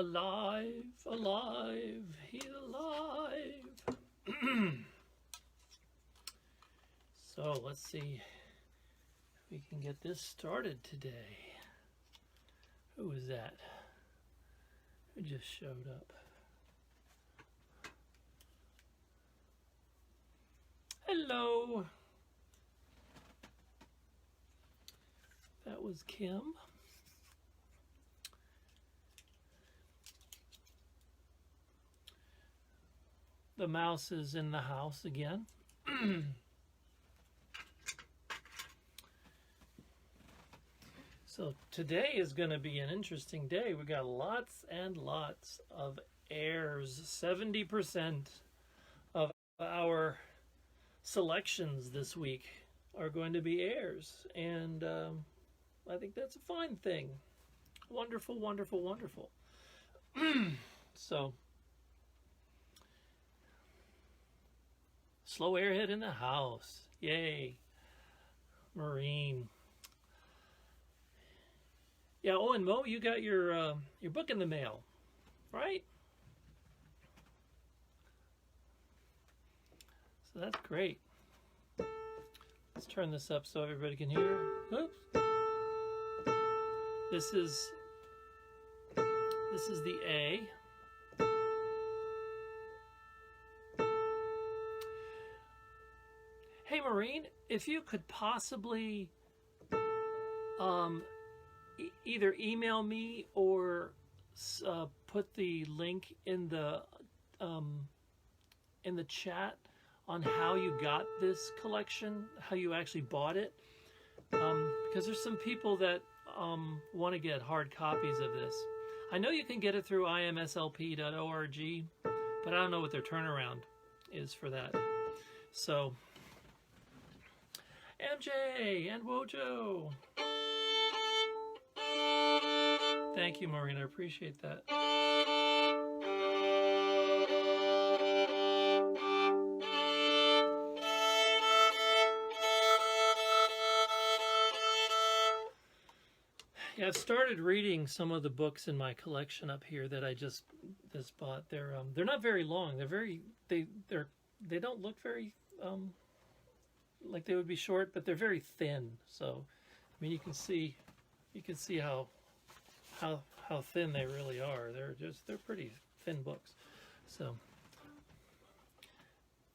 Alive, alive, he's alive. So let's see if we can get this started today. Who is that? Who just showed up? Hello. That was Kim. The mouse is in the house again. So today is going to be an interesting day. We got lots and lots of airs. 70% of our selections this week are going to be airs, and I think that's a fine thing. Wonderful, wonderful, wonderful. So, slow airhead in the house. Yay. Marine. Yeah, oh, and Mo, you got your book in the mail, right? So that's great. Let's turn this up so everybody can hear. Oops. This is the A. Hey, Maureen, if you could possibly either email me or put the link in the chat on how you got this collection, how you actually bought it, because there's some people that want to get hard copies of this. I know you can get it through imslp.org, but I don't know what their turnaround is for that. So, MJ and Wojo. Thank you, Maureen. I appreciate that. Yeah, I've started reading some of the books in my collection up here that I just bought. They're not very long. They don't look very like they would be short, but they're very thin. So, I mean, you can see how thin they really are. They're pretty thin books. So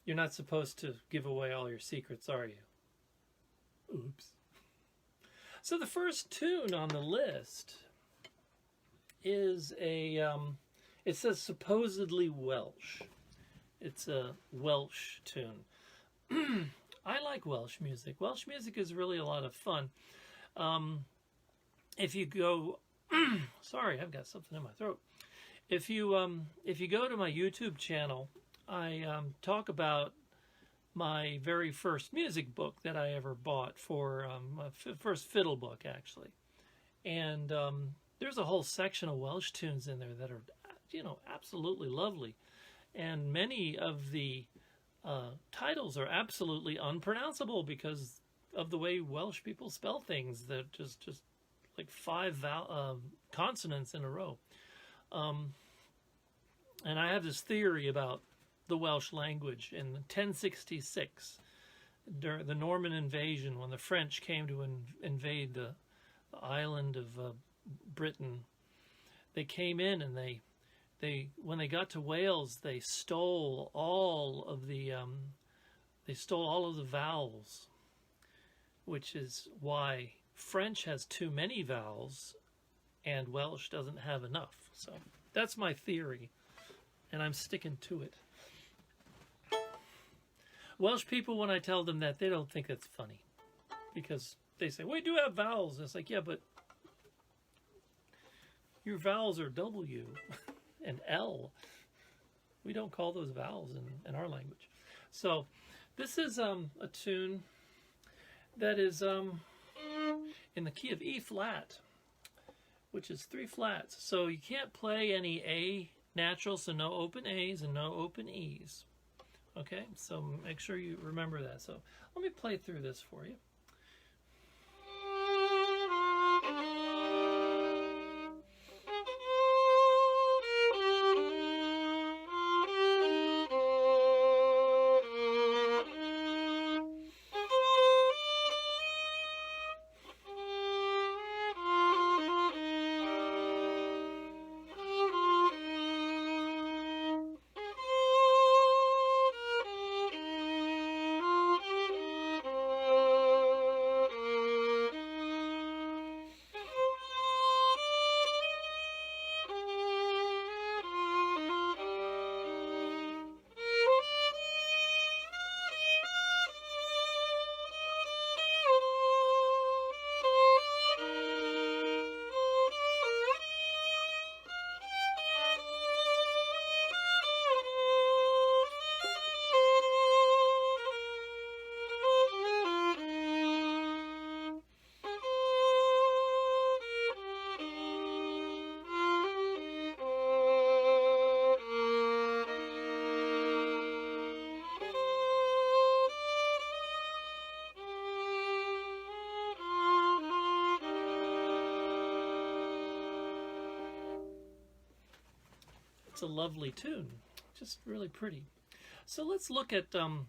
you're not supposed to give away all your secrets, are you? Oops. So the first tune on the list is it says supposedly Welsh. It's a Welsh tune. I like Welsh music. Welsh music is really a lot of fun. If you go, sorry, I've got something in my throat. If you go to my YouTube channel, I talk about my very first music book that I ever bought for my first fiddle book, actually. And there's a whole section of Welsh tunes in there that are, absolutely lovely. And many of the titles are absolutely unpronounceable because of the way Welsh people spell things. They're just like 5 consonants in a row. And I have this theory about the Welsh language. In 1066, during the Norman invasion, when the French came to invade the island of Britain, they came in and they when they got to Wales, they stole all of the vowels, which is why French has too many vowels and Welsh doesn't have enough. So that's my theory, and I'm sticking to it. Welsh people, when I tell them that, they don't think that's funny, because they say, we do have vowels. And it's like, yeah, but your vowels are W and L. We don't call those vowels in our language. So this is a tune that is in the key of E flat, which is 3 flats. So you can't play any A natural, so no open A's and no open E's. Okay, so make sure you remember that. So let me play through this for you. It's a lovely tune, just really pretty. So let's look at some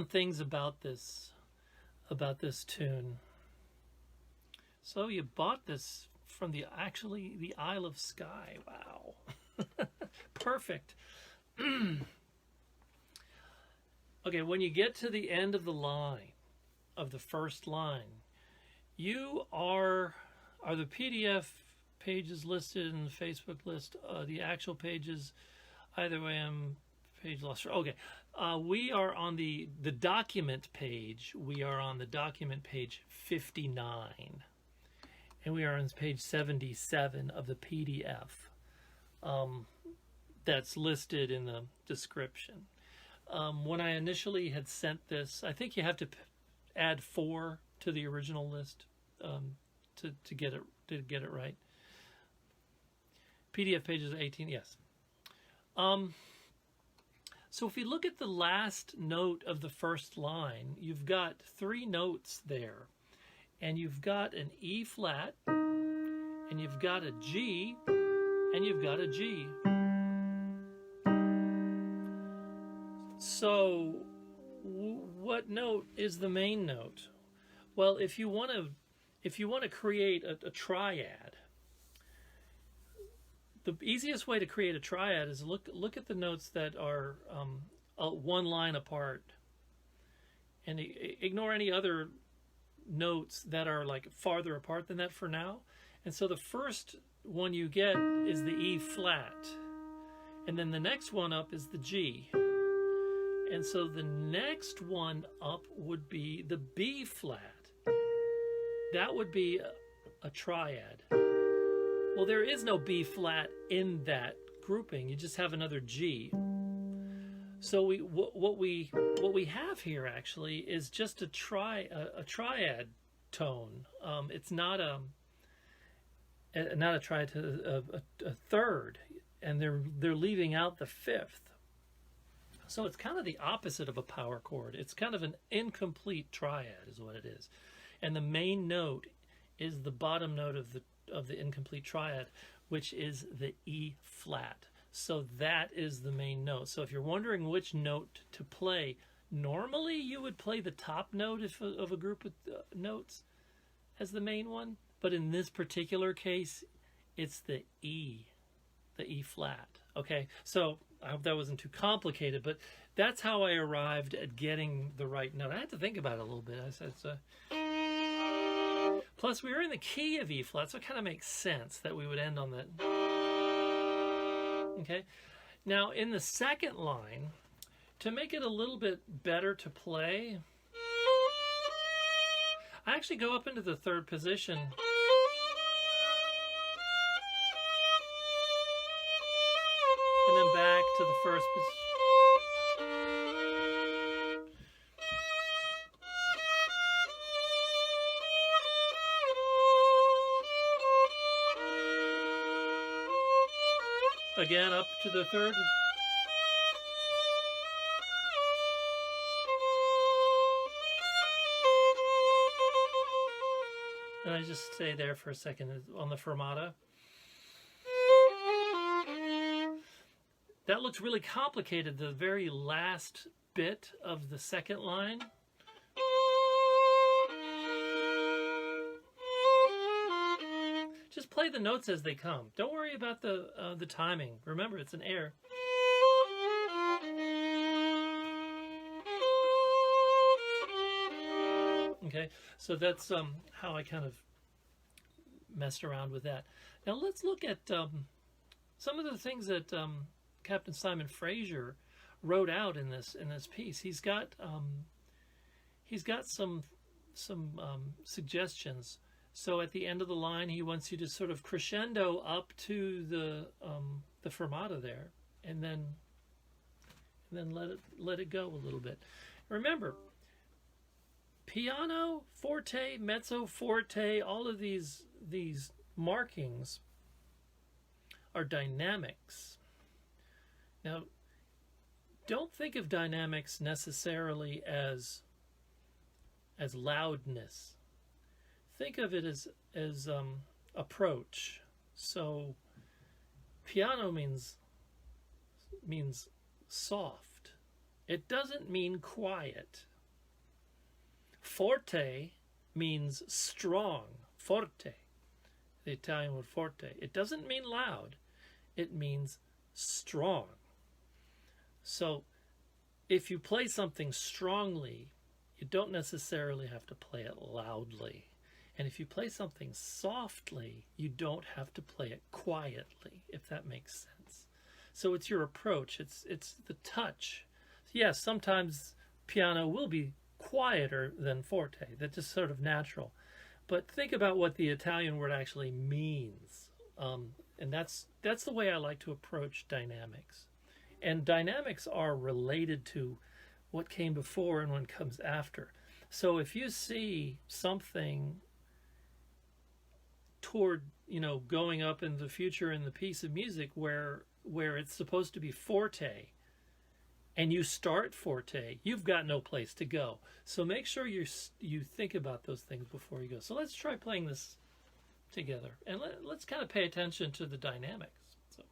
things about this tune. So you bought this from the Isle of Skye. Wow. Perfect. Okay, when you get to the end of the line, of the first line, you are the PDF pages listed in the Facebook list, the actual pages, either way I'm page lost. Okay, we are on the document page. We are on the document page 59. And we are on page 77 of the PDF that's listed in the description. When I initially had sent this, I think you have to add 4 to the original list to get it right. PDF pages 18, yes. So if you look at the last note of the first line, you've got 3 notes there. And you've got an E flat, and you've got a G, and you've got a G. So what note is the main note? Well, if you want to create a triad, the easiest way to create a triad is look at the notes that are one line apart, and ignore any other notes that are like farther apart than that for now. And so the first one you get is the E flat, and then the next one up is the G, and so the next one up would be the B flat. That would be a triad. Well, there is no B flat in that grouping. You just have another G. So what we have here actually is just a triad tone. It's not a triad, a third, and they're leaving out the fifth. So it's kind of the opposite of a power chord. It's kind of an incomplete triad, is what it is. And the main note is the bottom note of the incomplete triad, which is the E flat. So that is the main note. So if you're wondering which note to play, normally you would play the top note of a group of notes as the main one. But in this particular case, it's the E flat. Okay, so I hope that wasn't too complicated, but that's how I arrived at getting the right note. I had to think about it a little bit. I said, plus we were in the key of E flat, so it kind of makes sense that we would end on that. Okay, now in the second line, to make it a little bit better to play, I actually go up into the third position and then back to the first position. Again, up to the third. And I just stay there for a second on the fermata. That looks really complicated, the very last bit of the second line. Just play the notes as they come. Don't worry about the timing. Remember, it's an air. Okay, so that's how I kind of messed around with that. Now let's look at some of the things that Captain Simon Fraser wrote out in this piece. He's got some suggestions. So at the end of the line, he wants you to sort of crescendo up to the fermata there, and then let it go a little bit. Remember, piano, forte, mezzo, forte, all of these markings are dynamics. Now, don't think of dynamics necessarily as loudness. Think of it as approach. So piano means means soft. It doesn't mean quiet. Forte means strong. Forte. The Italian word forte. It doesn't mean loud. It means strong. So if you play something strongly, you don't necessarily have to play it loudly. And if you play something softly, you don't have to play it quietly, if that makes sense. So it's your approach. It's the touch. Yes, sometimes piano will be quieter than forte. That's just sort of natural. But think about what the Italian word actually means. And that's the way I like to approach dynamics. And dynamics are related to what came before and what comes after. So if you see something toward, going up in the future in the piece of music where it's supposed to be forte, and you start forte, you've got no place to go. So make sure you think about those things before you go. So let's try playing this together, and let's kind of pay attention to the dynamics. So.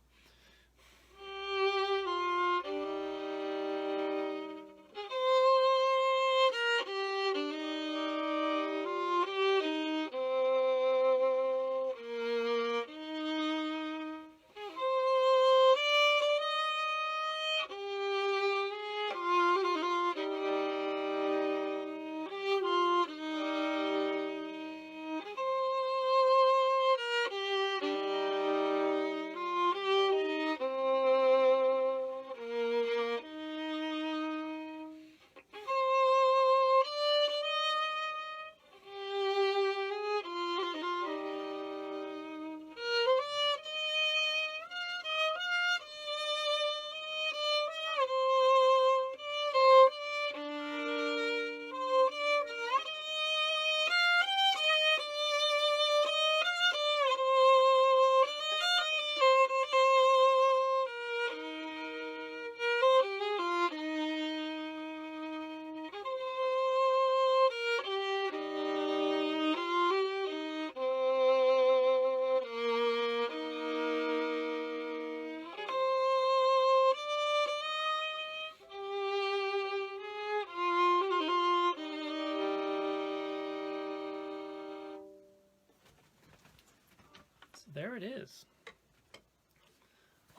There it is.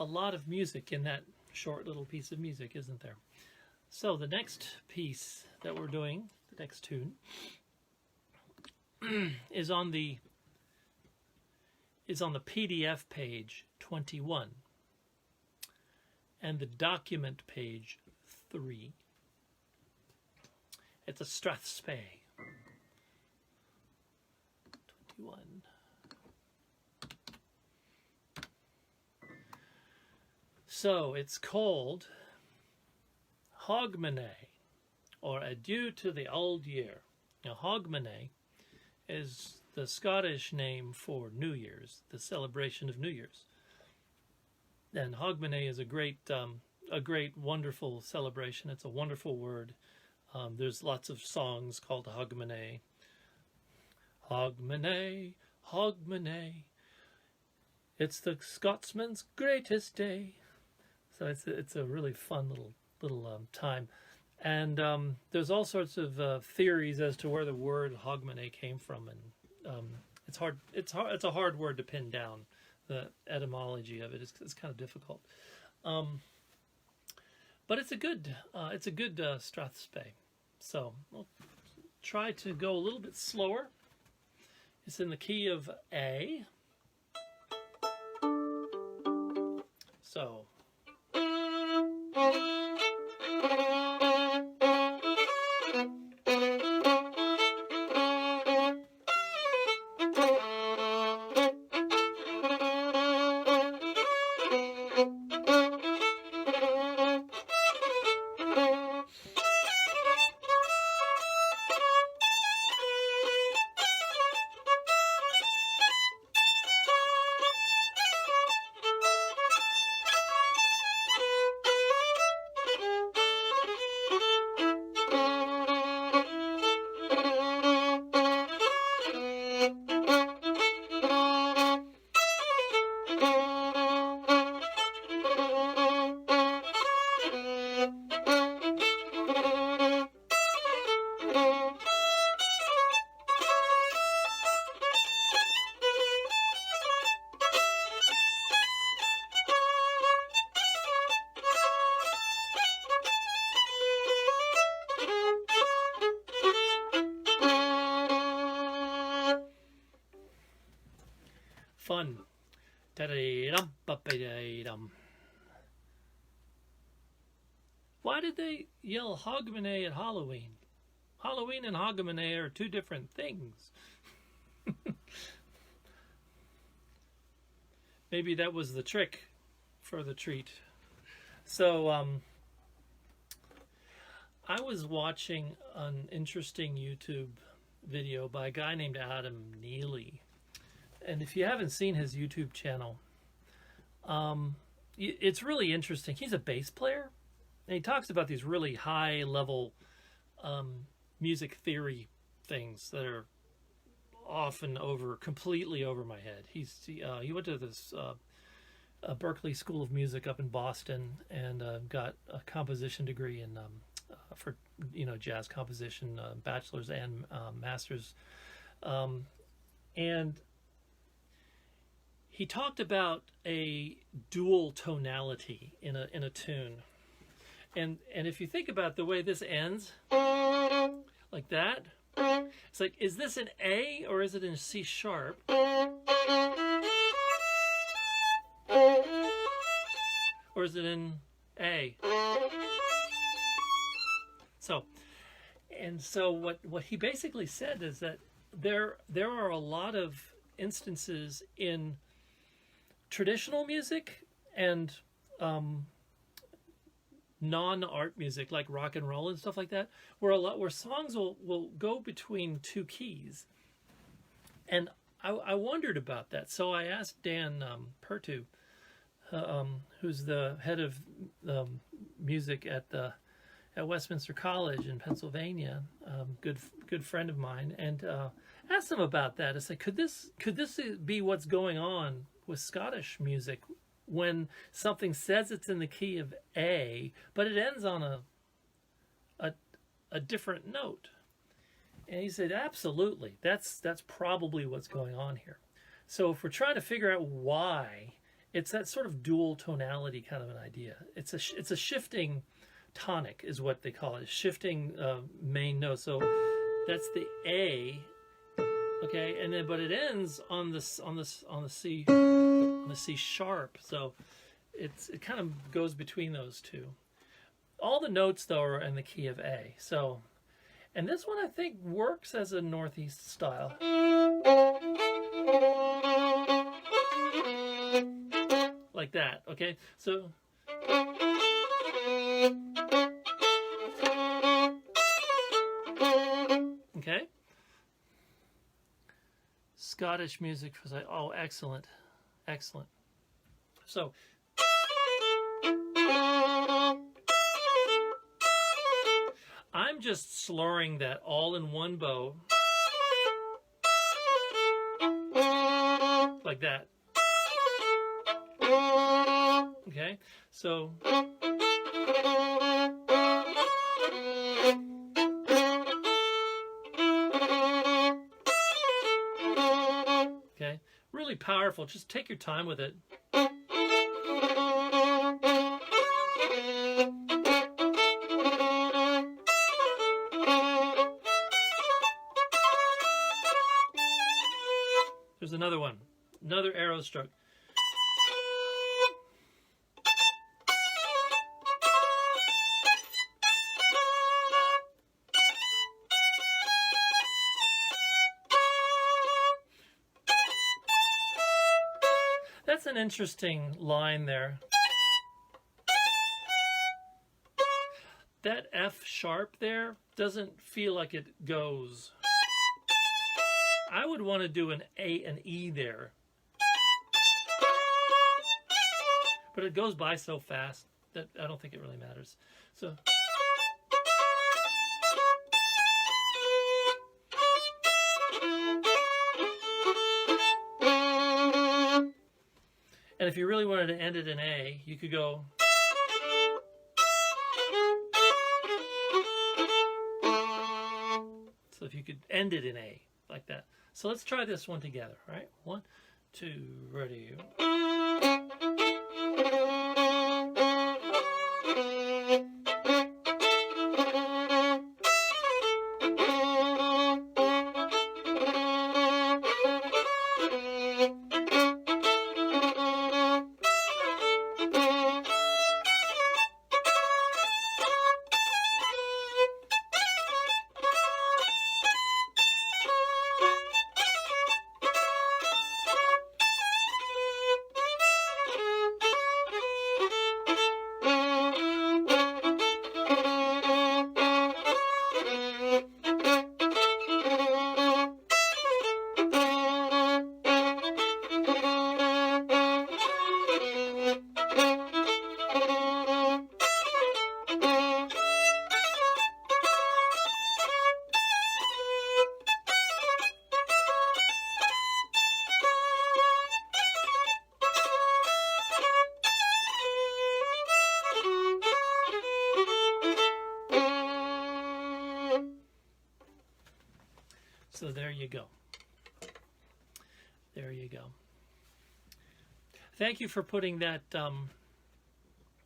A lot of music in that short little piece of music, isn't there? So the next piece that we're doing, the next tune, is on the PDF page 21 and the document page 3. It's a Strathspey 21. So it's called Hogmanay, or Adieu to the Old Year. Now, Hogmanay is the Scottish name for New Year's, the celebration of New Year's. And Hogmanay is a great, wonderful celebration. It's a wonderful word. There's lots of songs called Hogmanay. Hogmanay, Hogmanay, it's the Scotsman's greatest day. So it's a really fun little time, and there's all sorts of theories as to where the word Hogmanay came from, and it's a hard word to pin down. The etymology of it is kind of difficult, but it's a good Strathspey. So we'll try to go a little bit slower. It's in the key of A. So. 1. Da-da-dum-ba-ba-da-dum. Why did they yell Hogmanay at Halloween? Halloween and Hogmanay are two different things. Maybe that was the trick for the treat. So, I was watching an interesting YouTube video by a guy named Adam Neely. And if you haven't seen his YouTube channel, it's really interesting. He's a bass player, and he talks about these really high-level music theory things that are often completely over my head. He went to this Berkeley School of Music up in Boston and got a composition degree in for jazz composition, bachelor's and master's, and he talked about a dual tonality in a tune, and if you think about the way this ends, like that, it's like, is this an A or is it in C sharp? Or is it in A? So what he basically said is that there are a lot of instances in traditional music and non-art music like rock and roll and stuff like that, where songs will go between two keys. And I wondered about that, so I asked Dan Pertu, who's the head of music at Westminster College in Pennsylvania, good friend of mine, and asked him about that. I said, could this be what's going on with Scottish music when something says it's in the key of A, but it ends on a different note? And he said, absolutely, that's probably what's going on here. So if we're trying to figure out why, it's that sort of dual tonality kind of an idea. It's a shifting tonic is what they call it, shifting main note. So that's the A, okay, and then but it ends on the C sharp. So it kind of goes between those two. All the notes though are in the key of A. So, and this one I think works as a Northeast style. Like that, okay? So okay. Scottish music was like, oh, excellent. Excellent. So I'm just slurring that all in one bow. Like that. Okay, so okay, really powerful. Just take your time with it. There's another one, another arrow stroke. That's an interesting line there. That F sharp there doesn't feel like it goes. I would want to do an A and E there. But it goes by so fast that I don't think it really matters. So and if you really wanted to end it in A, you could go. So if you could end it in A, like that. So let's try this one together, right? 1, 2, ready. So there you go. There you go. Thank you for putting that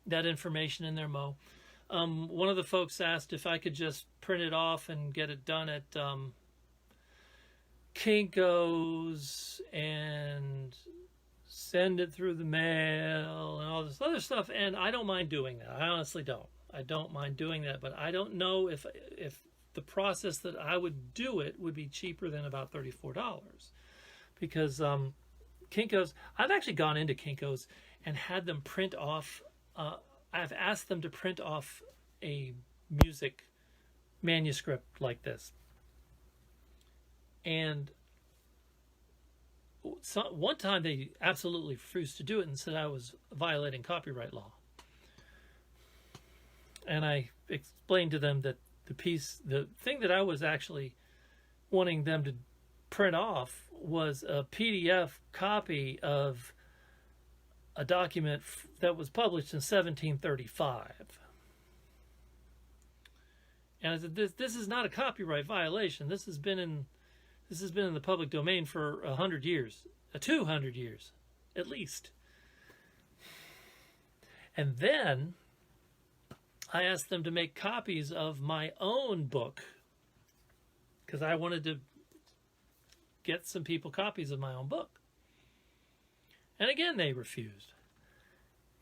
that information in there, Mo. One of the folks asked if I could just print it off and get it done at Kinko's and send it through the mail and all this other stuff, and I don't mind doing that. I honestly don't. I don't mind doing that, but I don't know if the process that I would do it would be cheaper than about $34, because Kinko's, I've actually gone into Kinko's and had them print off. I've asked them to print off a music manuscript like this, and one time they absolutely refused to do it and said I was violating copyright law. And I explained to them that the thing that I was actually wanting them to print off was a PDF copy of a document that was published in 1735. And I said, this is not a copyright violation. This has been in the public domain for 100 years, 200 years, at least. And then I asked them to make copies of my own book, because I wanted to get some people copies of my own book. And again, they refused.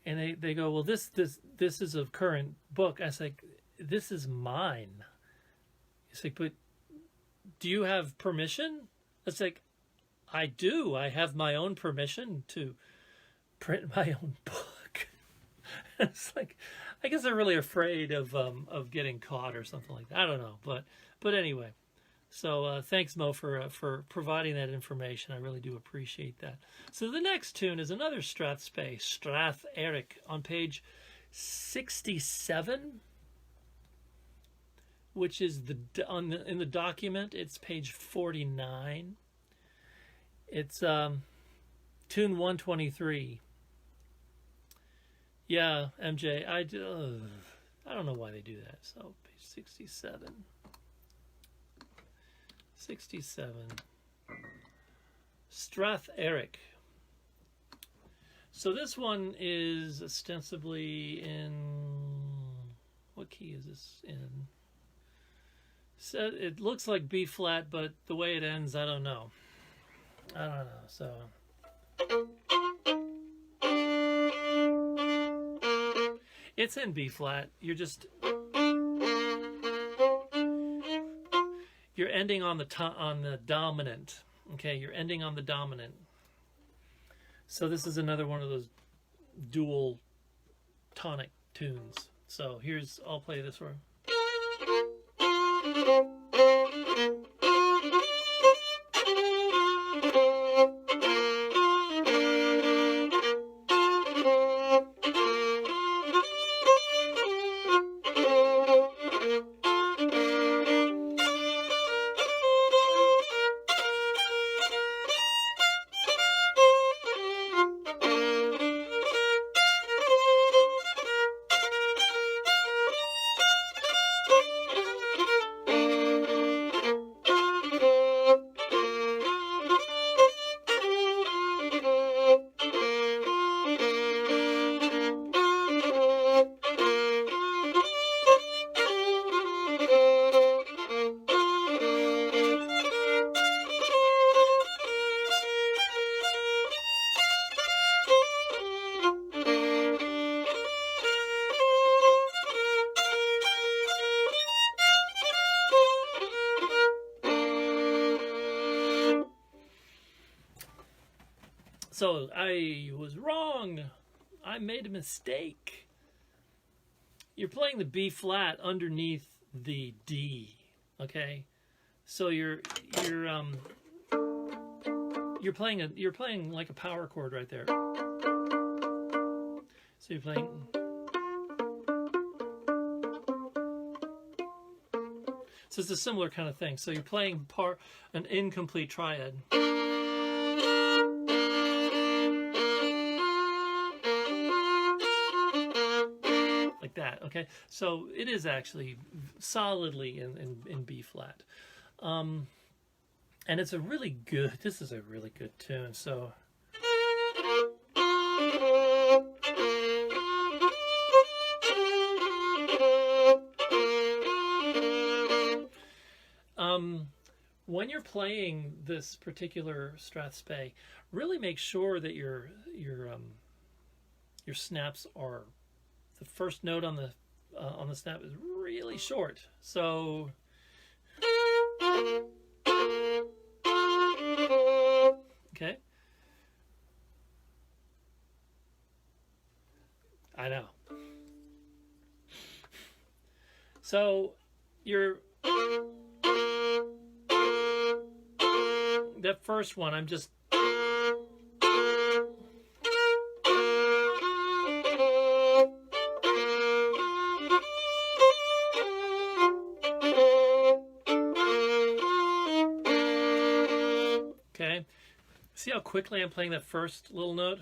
And they go, well, this is a current book. I was like, this is mine. It's like, but do you have permission? It's like, I do. I have my own permission to print my own book. It's like, I guess they're really afraid of getting caught or something like that. I don't know, but anyway. So thanks, Mo, for providing that information. I really do appreciate that. So the next tune is another Strathspey, Strath, Errick, on page 67, which is in the document. It's page 49. It's tune 123. Yeah, MJ, I don't know why they do that. So page 67. 67. Strath, Errick. So this one is ostensibly in, what key is this in? So it looks like B flat, but the way it ends, I don't know. So it's in B flat. You're ending on the dominant. Okay, you're ending on the dominant. So this is another one of those dual tonic tunes. So I'll play this one. So I was wrong. I made a mistake. You're playing the B flat underneath the D. Okay, so you're playing like a power chord right there. So you're playing. So it's a similar kind of thing. So you're playing an incomplete triad. Like that, okay? So it is actually solidly in B flat. And it's a really good, this is a really good tune. So when you're playing this particular Strathspey, really make sure that your snaps are, the first note on the snap is really short. So okay, I know. So you're that first one, I'm just okay. See how quickly I'm playing that first little note?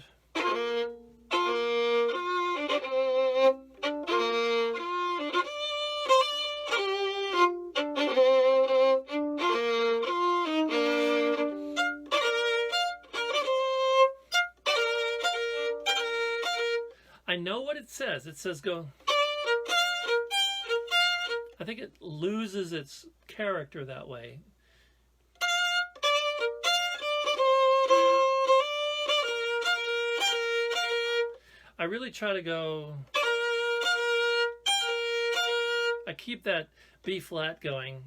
I know what it says. It says go. I think it loses its character that way. I really try to go. I keep that B flat going.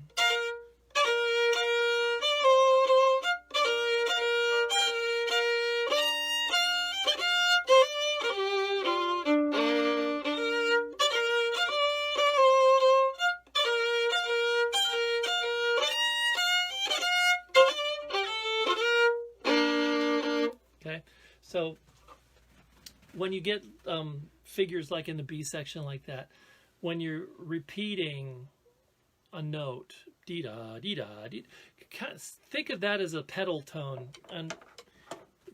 Okay, so when you get figures like in the B section like that, when you're repeating a note, dee-da, dee-da, dee, kind of think of that as a pedal tone. And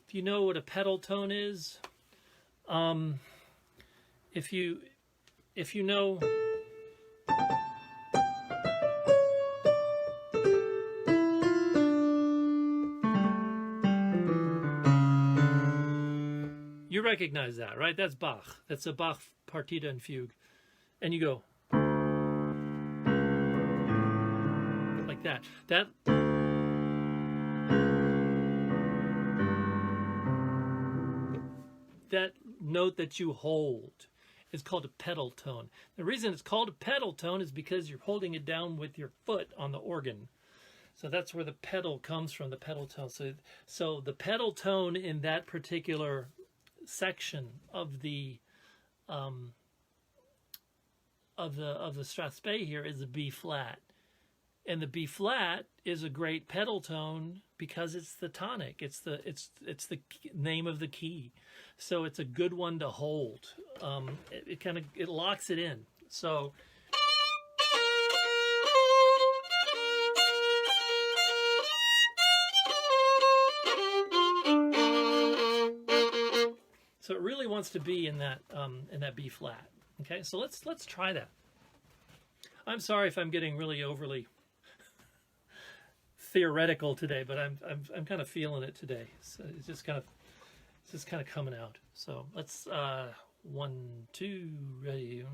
do you know what a pedal tone is? If you know, you recognize that, right? That's Bach. That's a Bach partita and fugue. And you go like that. That note that you hold is called a pedal tone. The reason it's called a pedal tone is because you're holding it down with your foot on the organ. So that's where the pedal comes from, the pedal tone. So the pedal tone in that particular section of the Strathspey here is a B flat, and the B flat is a great pedal tone because it's the tonic. It's the name of the key, so it's a good one to hold. It locks it in. So. So it really wants to be in that B flat. Okay, so let's try that. I'm sorry if I'm getting really overly theoretical today, but I'm kind of feeling it today. So it's just kind of coming out. So let's 1, 2, ready.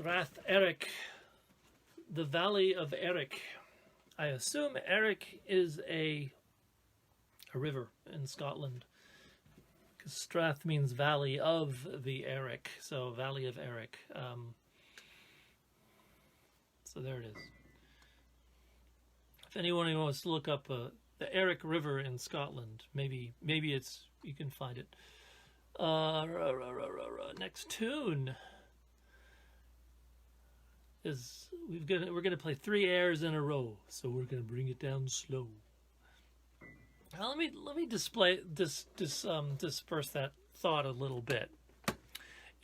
Strath, Errick, the Valley of Errick. I assume Errick is a river in Scotland, because Strath means Valley of the Errick, so Valley of Errick. So there it is. If anyone wants to look up the Errick River in Scotland, maybe it's, you can find it. Next tune is we're gonna play 3 airs in a row, so we're gonna bring it down slow. Now let me disperse that thought a little bit.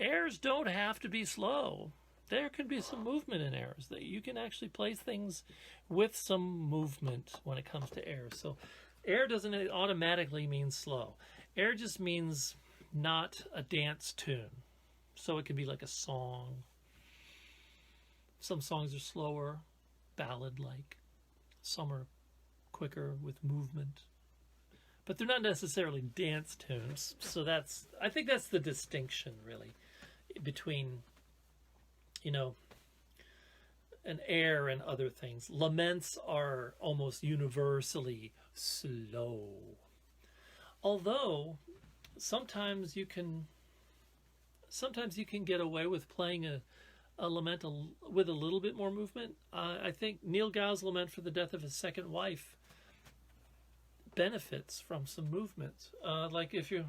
Airs don't have to be slow. There can be some movement in airs. That you can actually play things with some movement when it comes to airs. So air doesn't automatically mean slow. Air just means not a dance tune. So it can be like a song. Some songs are slower, ballad-like. Some are quicker with movement. But they're not necessarily dance tunes. So I think that's the distinction, really, between, you know, an air and other things. Laments are almost universally slow. Although sometimes you can get away with playing a lament with a little bit more movement. I think Neil Gow's lament for the death of his second wife benefits from some movement. Like if you...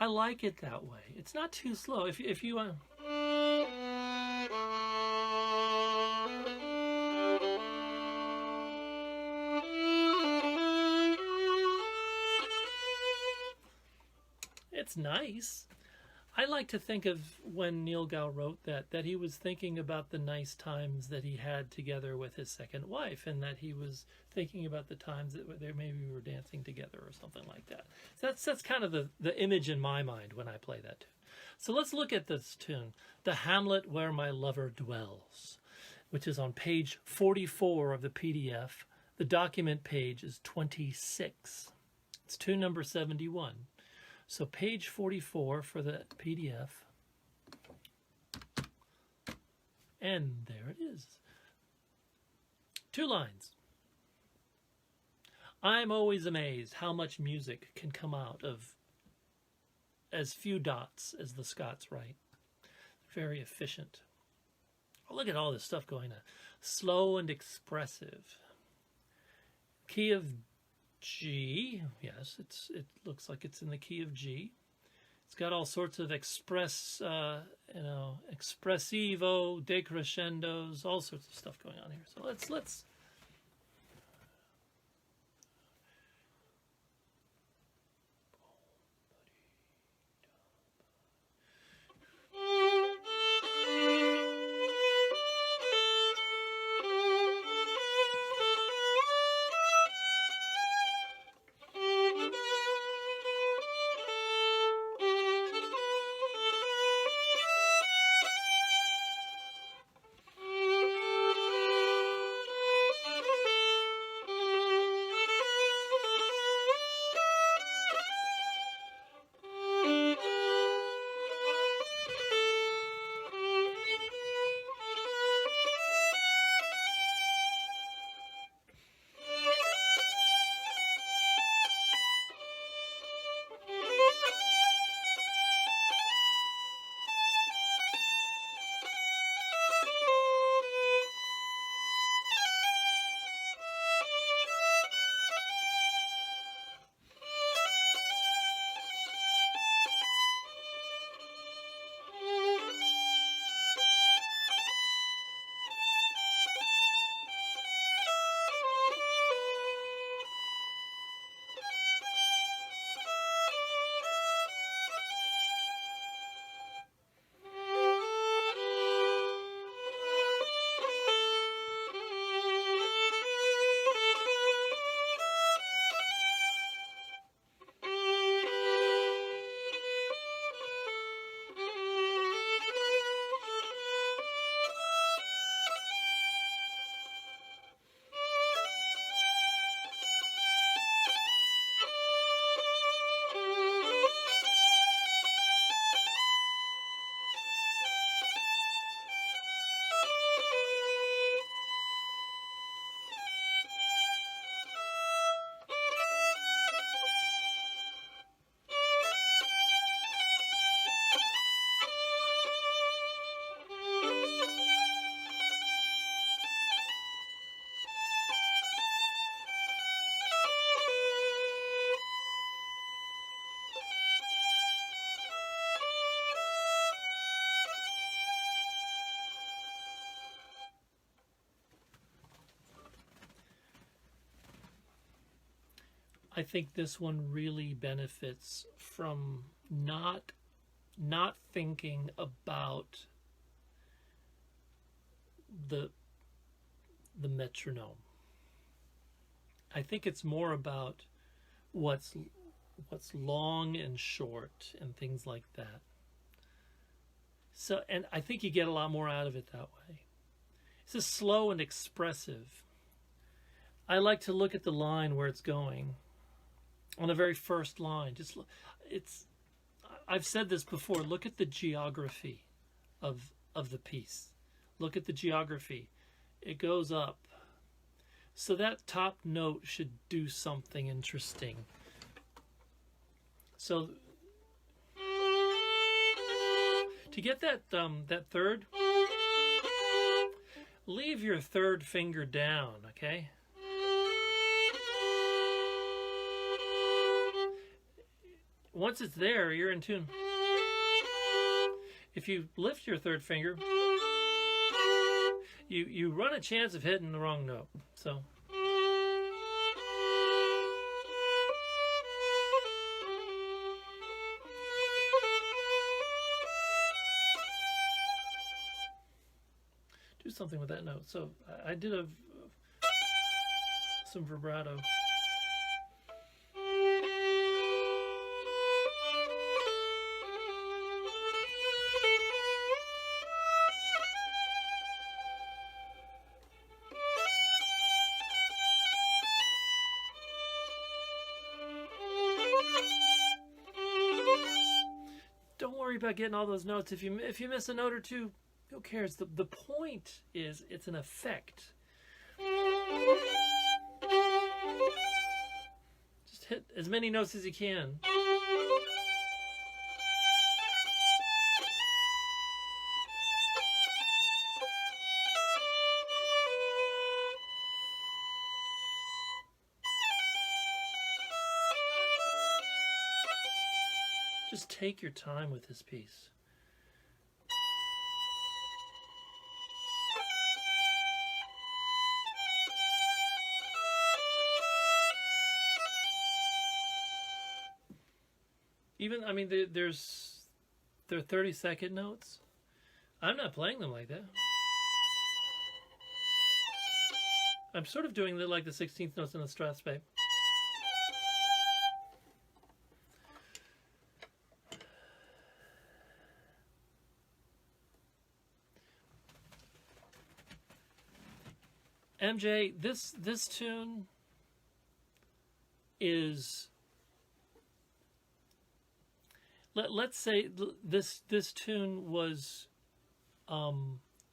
I like it that way. It's not too slow. If you it's nice. I like to think of when Neil Gow wrote that he was thinking about the nice times that he had together with his second wife, and that he was thinking about the times that they maybe were dancing together or something like that. So that's kind of the image in my mind when I play that tune. So let's look at this tune, The Hamlet Where My Lover Dwells, which is on page 44 of the PDF. The document page is 26. It's tune number 71. So page 44 for the PDF. And there it is. 2 lines. I'm always amazed how much music can come out of as few dots as the Scots write. Very efficient. Oh, look at all this stuff going on. Slow and expressive. Key of G, yes, it looks like it's in the key of G. It's got all sorts of expressivo, decrescendos, all sorts of stuff going on here. So let's I think this one really benefits from not thinking about the metronome. I think it's more about what's long and short and things like that. So, and I think you get a lot more out of it that way. It's just slow and expressive. I like to look at the line where it's going. On the very first line, I've said this before, look at the geography of the piece. Look at the geography. It goes up. So that top note should do something interesting. So to get that third, leave your third finger down, okay? Once it's there, you're in tune. If you lift your third finger, you run a chance of hitting the wrong note. So do something with that note. So I did some vibrato. About getting all those notes. If you miss a note or two, who cares? The point is it's an effect. Just hit as many notes as you can. Just take your time with this piece. Even, I mean, there are 30-second notes. I'm not playing them like that. I'm sort of doing like the 16th notes in the Strathspey. MJ, this tune is, let's say this tune was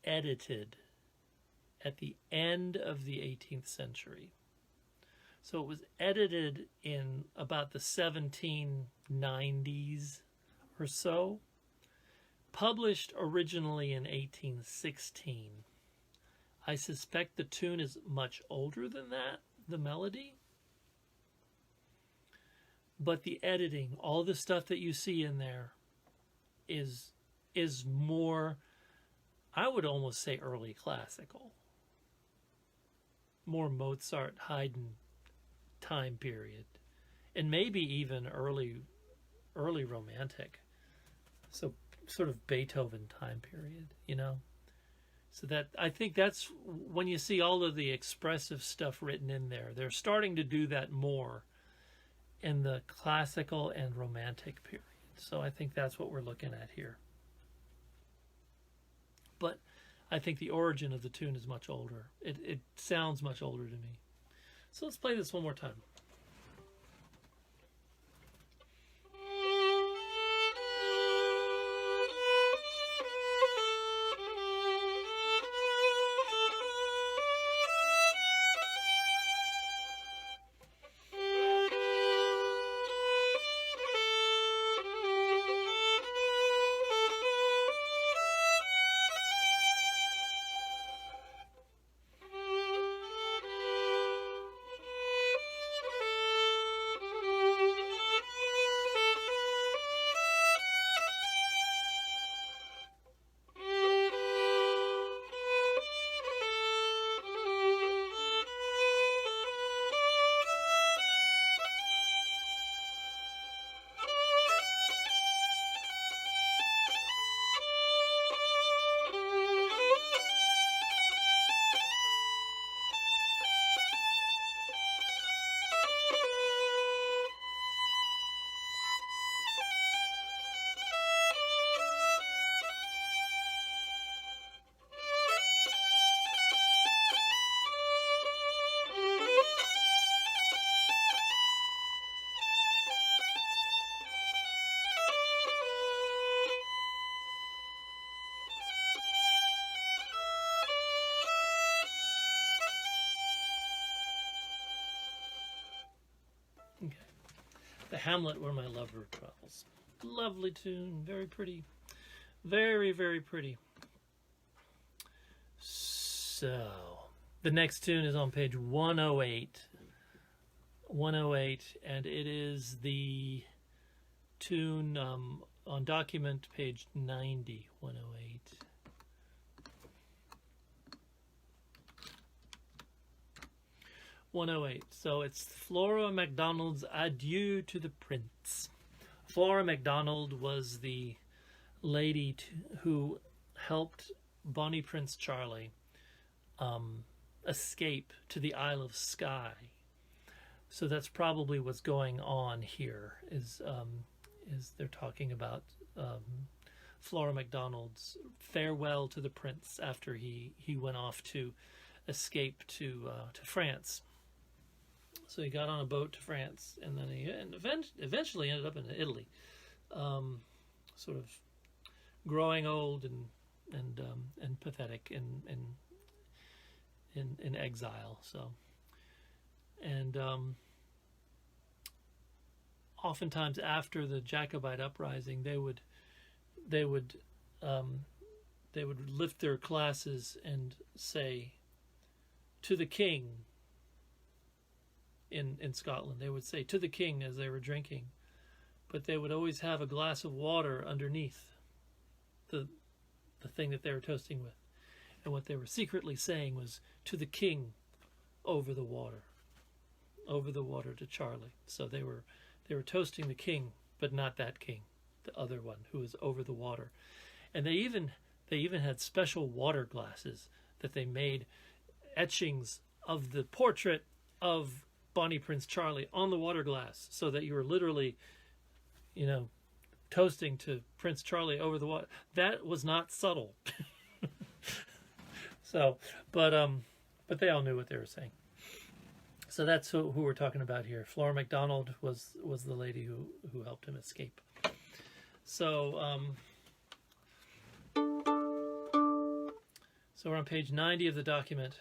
edited at the end of the 18th century. So it was edited in about the 1790s or so, published originally in 1816. I suspect the tune is much older than that, the melody. But the editing, all the stuff that you see in there is more, I would almost say early classical. More Mozart, Haydn time period. And maybe even early romantic. So sort of Beethoven time period, you know? So that, I think that's when you see all of the expressive stuff written in there. They're starting to do that more in the classical and romantic period. So I think that's what we're looking at here. But I think the origin of the tune is much older. It sounds much older to me. So let's play this one more time. Okay. The Hamlet Where My Lover Dwells. Lovely tune, very pretty. Very, very pretty. So, the next tune is on page 108. 108, and it is the tune on document page 90, 108. So it's Flora MacDonald's Adieu to the Prince. Flora MacDonald was the lady who helped Bonnie Prince Charlie escape to the Isle of Skye. So that's probably what's going on here. Is they're talking about Flora MacDonald's farewell to the prince after he went off to escape to France. So he got on a boat to France, and then he eventually ended up in Italy, sort of growing old and pathetic in exile. So, and oftentimes after the Jacobite uprising, they would lift their glasses and say, "To the king." In Scotland, they would say "to the king" as they were drinking, but they would always have a glass of water underneath the thing that they were toasting with, and what they were secretly saying was "to the king over the water to Charlie." So they were toasting the king, but not that king, the other one who was over the water. And they even had special water glasses that they made etchings of the portrait of Bonnie Prince Charlie on the water glass, so that you were literally, toasting to Prince Charlie over the water. That was not subtle. So, but they all knew what they were saying. So that's who we're talking about here. Flora MacDonald was the lady who helped him escape. So, so we're on page 90 of the document.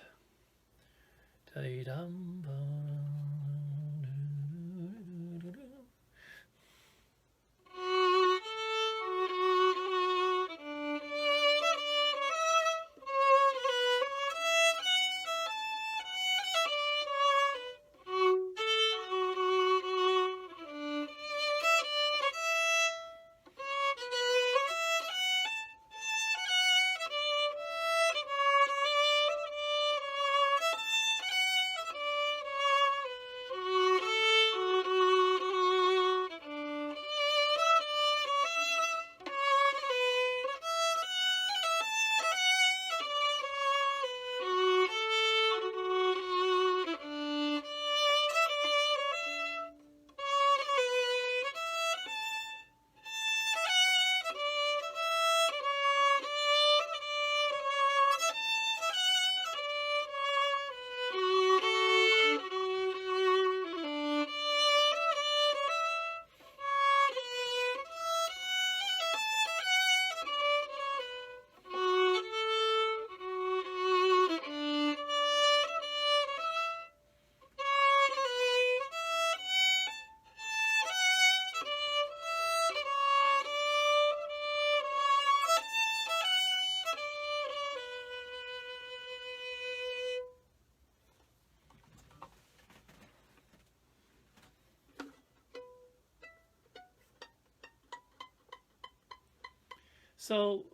So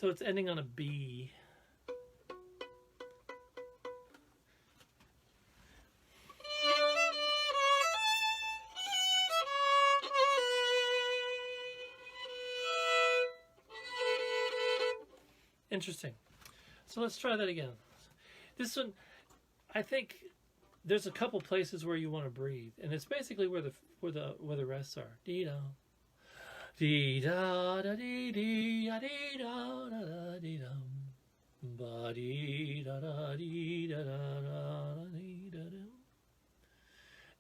it's ending on a B. Interesting. So let's try that again. This one, I think there's a couple places where you want to breathe, and it's basically where the rests are. Dee da. Dee da da dee dee da dee da da da dee dum. Ba dee da da dee da da da dee da dum.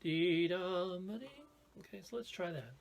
Dee da ba dee. Okay, so let's try that.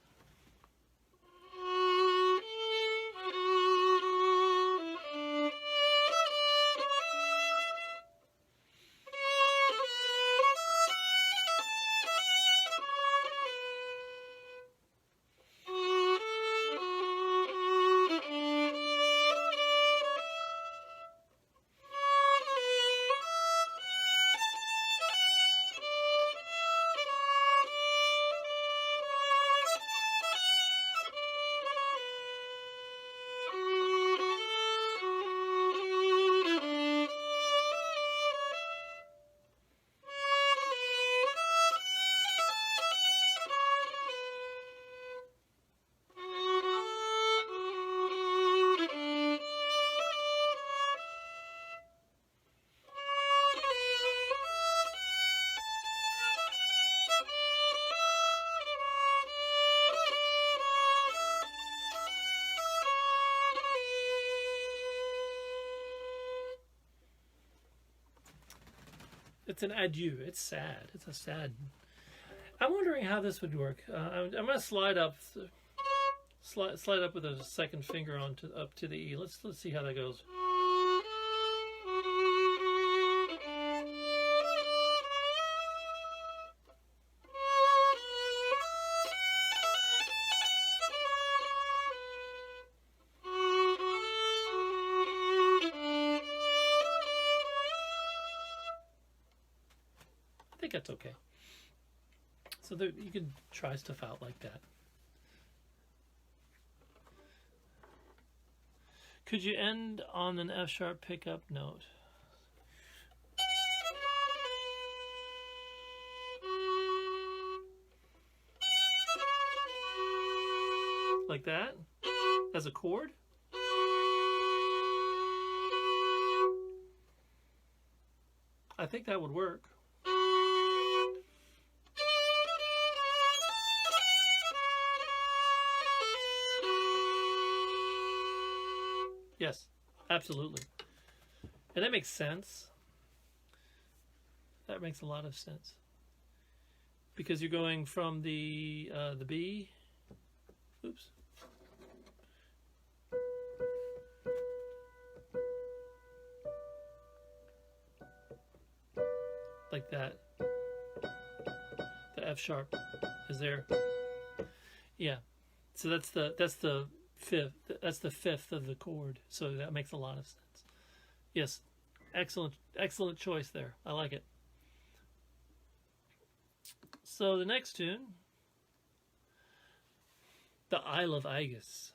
It's an adieu. It's sad. It's a sad. I'm wondering how this would work. I'm going to slide up with a second finger up to the E. Let's see how that goes. I think that's okay. So there, you can try stuff out like that. Could you end on an F sharp pickup note? Like that? As a chord? I think that would work. Yes, absolutely. And that makes sense. That makes a lot of sense. Because you're going from the B. Oops. Like that. The F sharp is there. Yeah. So that's the fifth. That's the fifth of the chord. So that makes a lot of sense. Yes. Excellent choice there. I like it. So the next tune, the Isle of Aigas.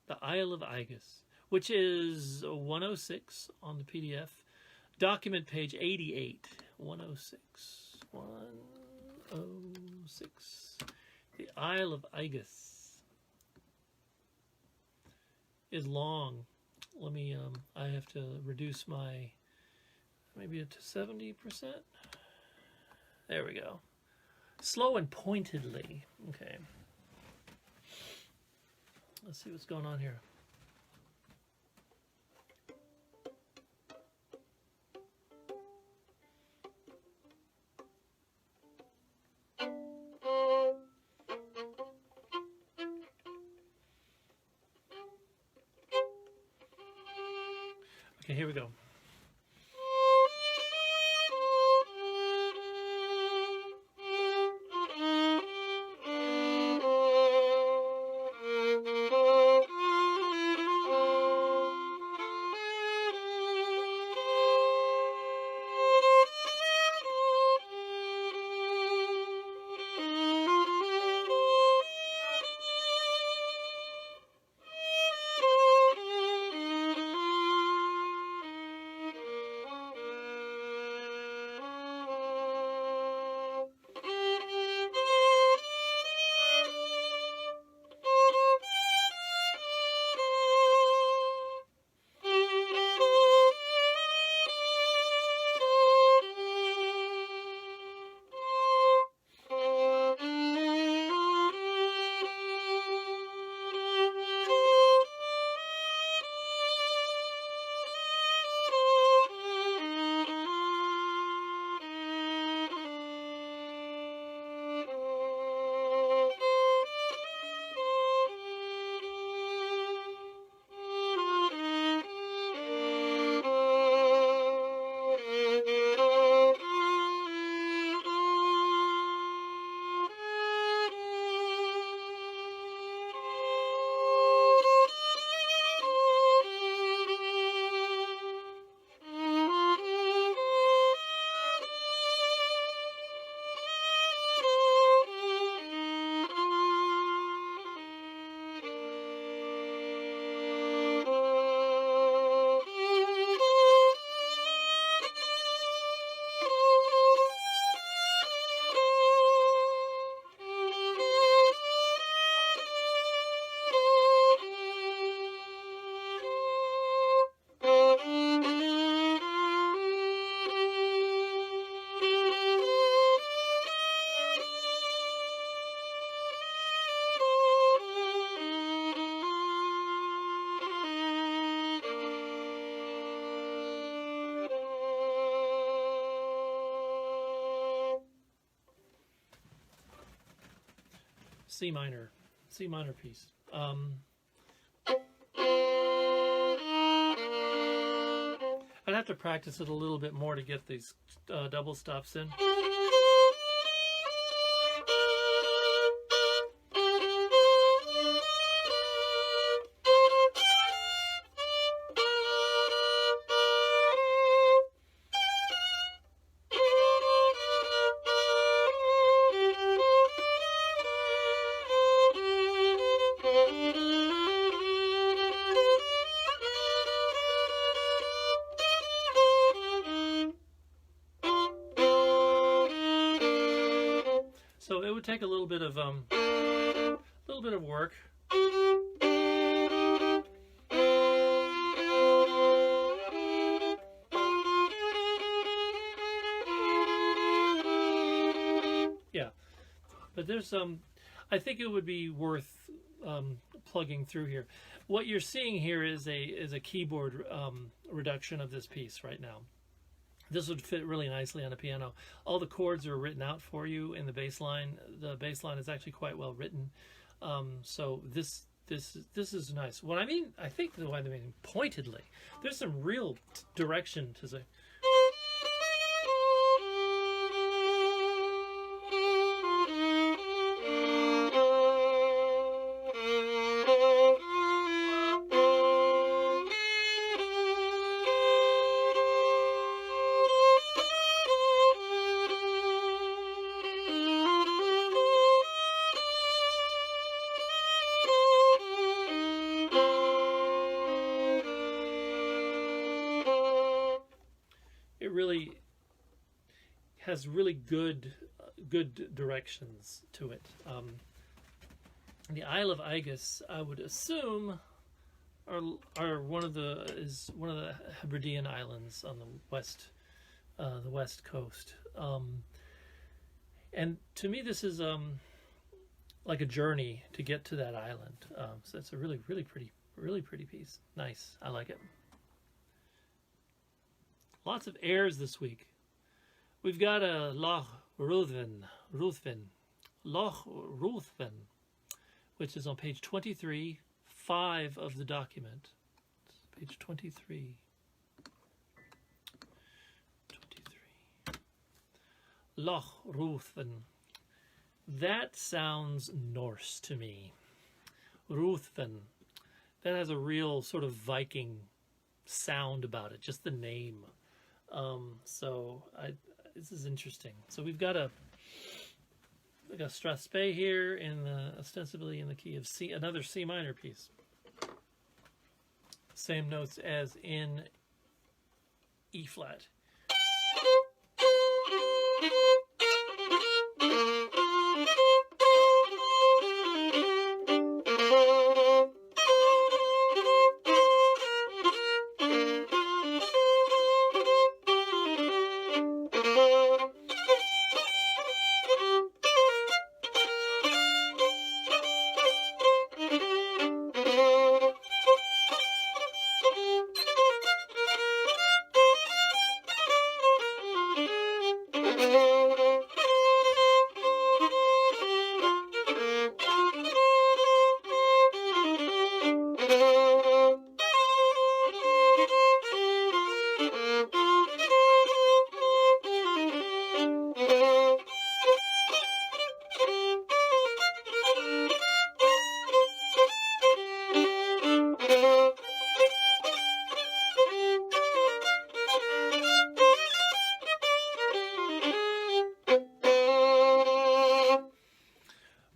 The Isle of Aigas, which is 106 on the PDF. Document page 88. 106. 106. The Isle of Aigas is long. Let me, I have to reduce my, maybe to 70%. There we go. Slow and pointedly. Okay. Let's see what's going on here. Okay, here we go. C minor piece. I'd have to practice it a little bit more to get these double stops in. So it would take a little bit of work. Yeah, but there's I think it would be worth plugging through here. What you're seeing here is a keyboard reduction of this piece right now. This would fit really nicely on a piano. All the chords are written out for you in the bass line. The bass line is actually quite well written. So this is nice. What I mean, I think the way I mean pointedly, there's some real direction to say. It really has really good directions to it. The Isle of Aigas, I would assume, are one of the Hebridean islands on the west coast. And to me, this is like a journey to get to that island. So it's a really pretty piece. Nice, I like it. Lots of airs this week. We've got a Loch Ruthven, Loch Ruthven, which is on page 23, 5 of the document. Page 23. Loch Ruthven. That sounds Norse to me. Ruthven. That has a real sort of Viking sound about it, just the name. This is interesting. So we've got Strathspey here ostensibly in the key of C, another C minor piece. Same notes as in E flat.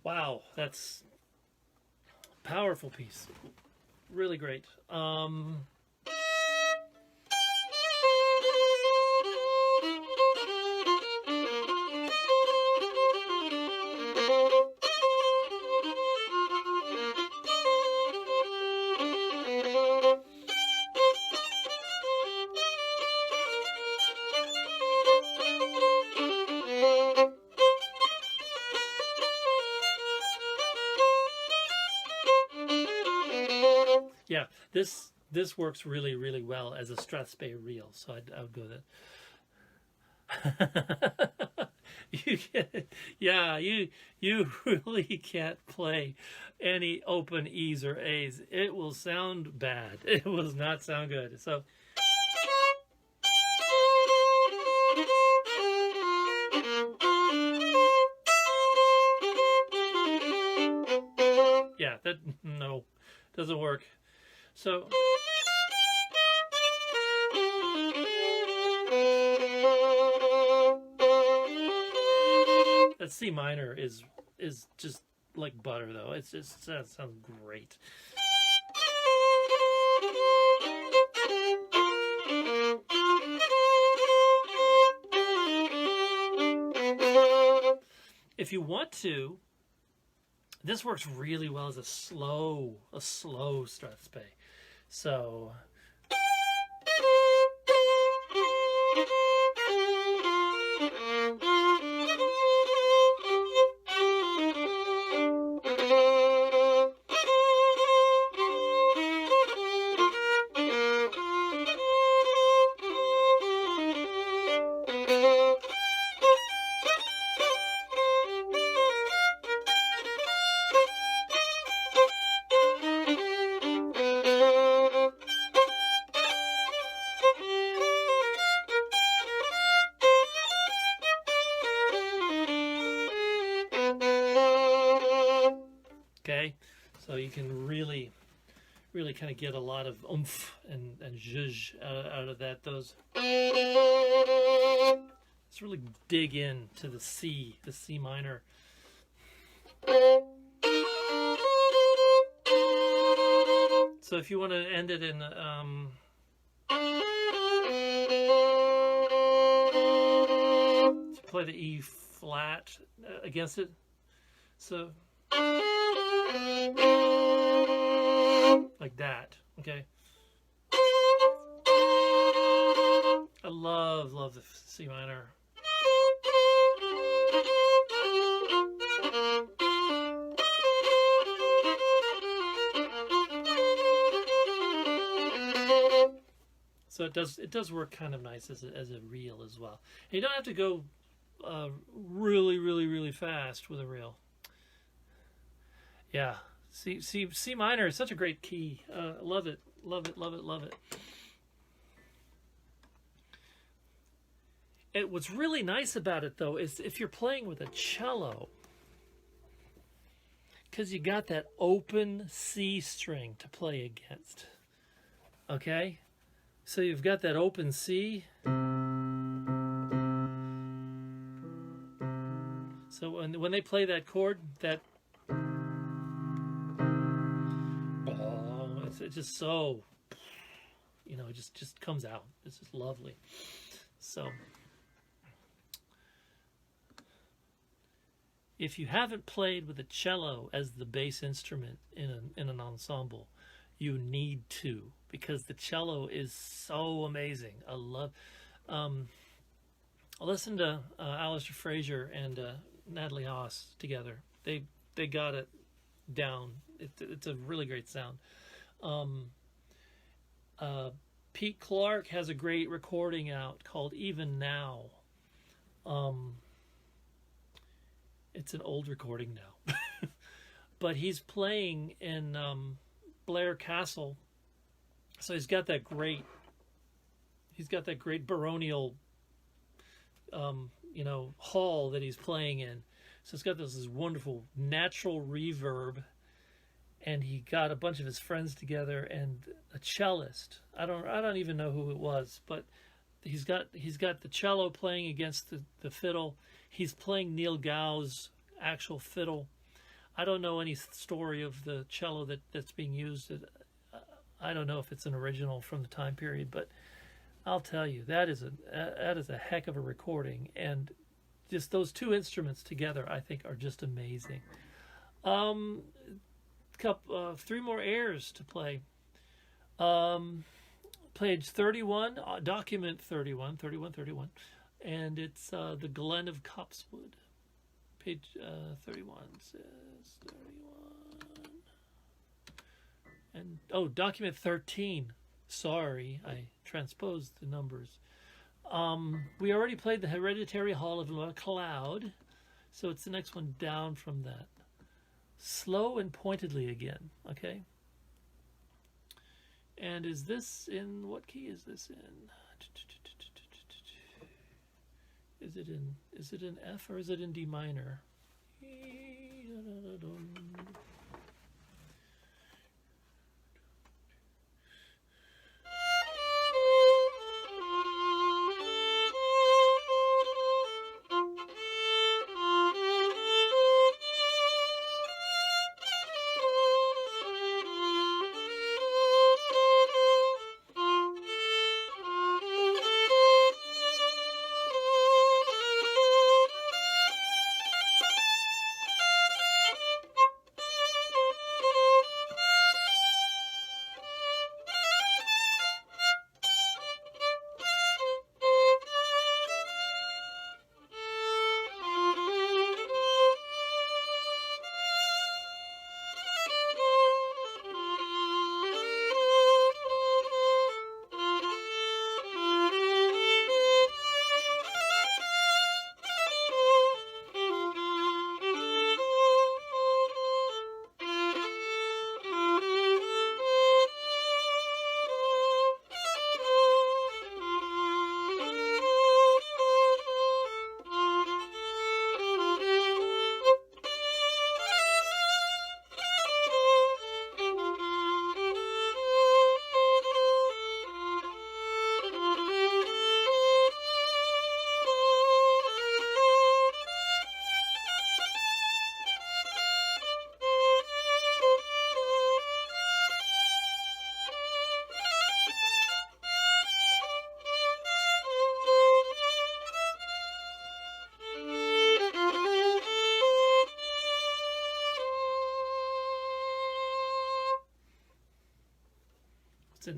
Wow, that's a powerful piece. Really great. Yeah, this works really, really well as a Strathspey reel, so I would go that. You get, yeah, you really can't play any open E's or A's. It will sound bad. It will not sound good. So yeah, that no doesn't work. So that C minor is just like butter, though. It's just that sounds great. If you want to, this works really well as a slow Strathspey. So okay, so you can really kind of get a lot of oomph and zhuzh out of that. Let's really dig into the C minor. So if you want to end it in to play the E flat against it, so like that, okay. I love the C minor. So it does work kind of nice as a reel as well. And you don't have to go really fast with a reel. Yeah, C minor is such a great key. Love it. And what's really nice about it, though, is if you're playing with a cello, because you got that open C string to play against. Okay? So you've got that open C. So when they play that chord, that it's just so, it just comes out. It's just lovely. So if you haven't played with a cello as the bass instrument in an ensemble, you need to, because the cello is so amazing. I listened to Alistair Fraser and Natalie Haas together. They got it down. It's a really great sound. Pete Clark has a great recording out called Even Now. It's an old recording now, but he's playing in Blair Castle, so he's got that great baronial hall that he's playing in. So it's got this wonderful natural reverb, and he got a bunch of his friends together and a cellist. I don't even know who it was, but he's got the cello playing against the fiddle. He's playing Neil Gow's actual fiddle. I don't know any story of the cello that's being used. I don't know if it's an original from the time period, but I'll tell you, that is a heck of a recording, and just those two instruments together, I think, are just amazing. Three more airs to play. Page 31, document 31, and it's the Glen of Copsewood. Page 31 says 31. And document 13. Sorry, I transposed the numbers. We already played the Hereditary Hall of La Cloud, so it's the next one down from that. Slow and pointedly again, okay? And is this in, what key is this in? Is it in F or is it in D minor?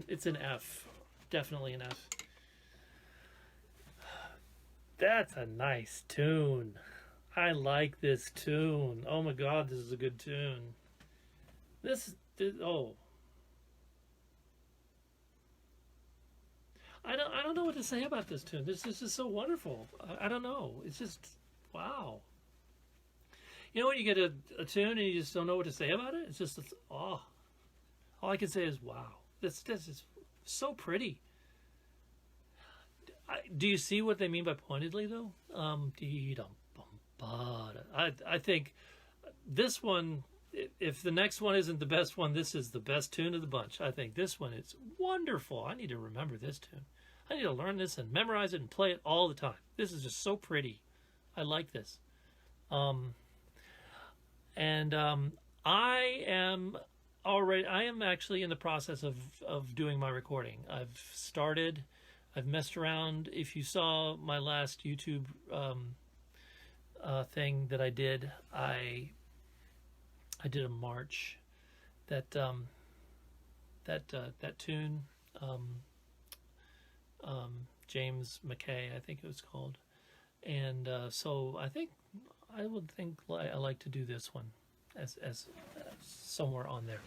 It's an F. Definitely an F. That's a nice tune. I like this tune. Oh my God, this is a good tune. Oh. I don't know what to say about this tune. This is so wonderful. I don't know. It's just, wow. You know when you get a tune and you just don't know what to say about it? It's just, oh. All I can say is, wow. This is so pretty. Do you see what they mean by pointedly, though? I think this one, if the next one isn't the best one, this is the best tune of the bunch. I think this one is wonderful. I need to remember this tune. I need to learn this and memorize it and play it all the time. This is just so pretty. I like this. I am actually in the process of doing my recording. I've messed around. If you saw my last YouTube thing that I did a march that tune, James McKay, I think it was called, and so I would think I like to do this one as somewhere on there.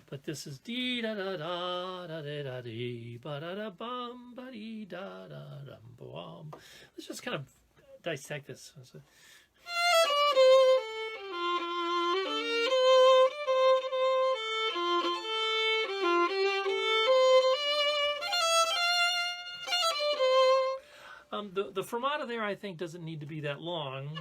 But this is dee da da da da da da dee ba da da bum ba dee da da dum bum. Let's just kind of dissect this. The fermata there, I think, doesn't need to be that long.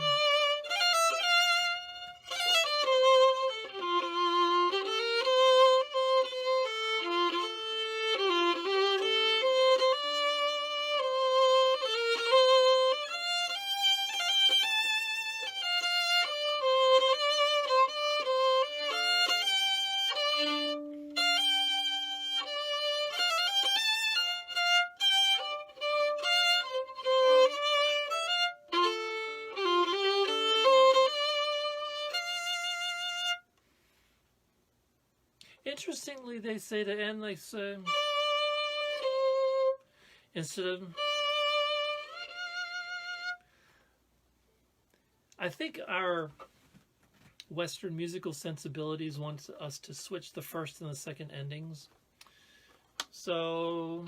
Interestingly, they say to end, they say, instead of, I think our Western musical sensibilities want us to switch the first and the second endings. So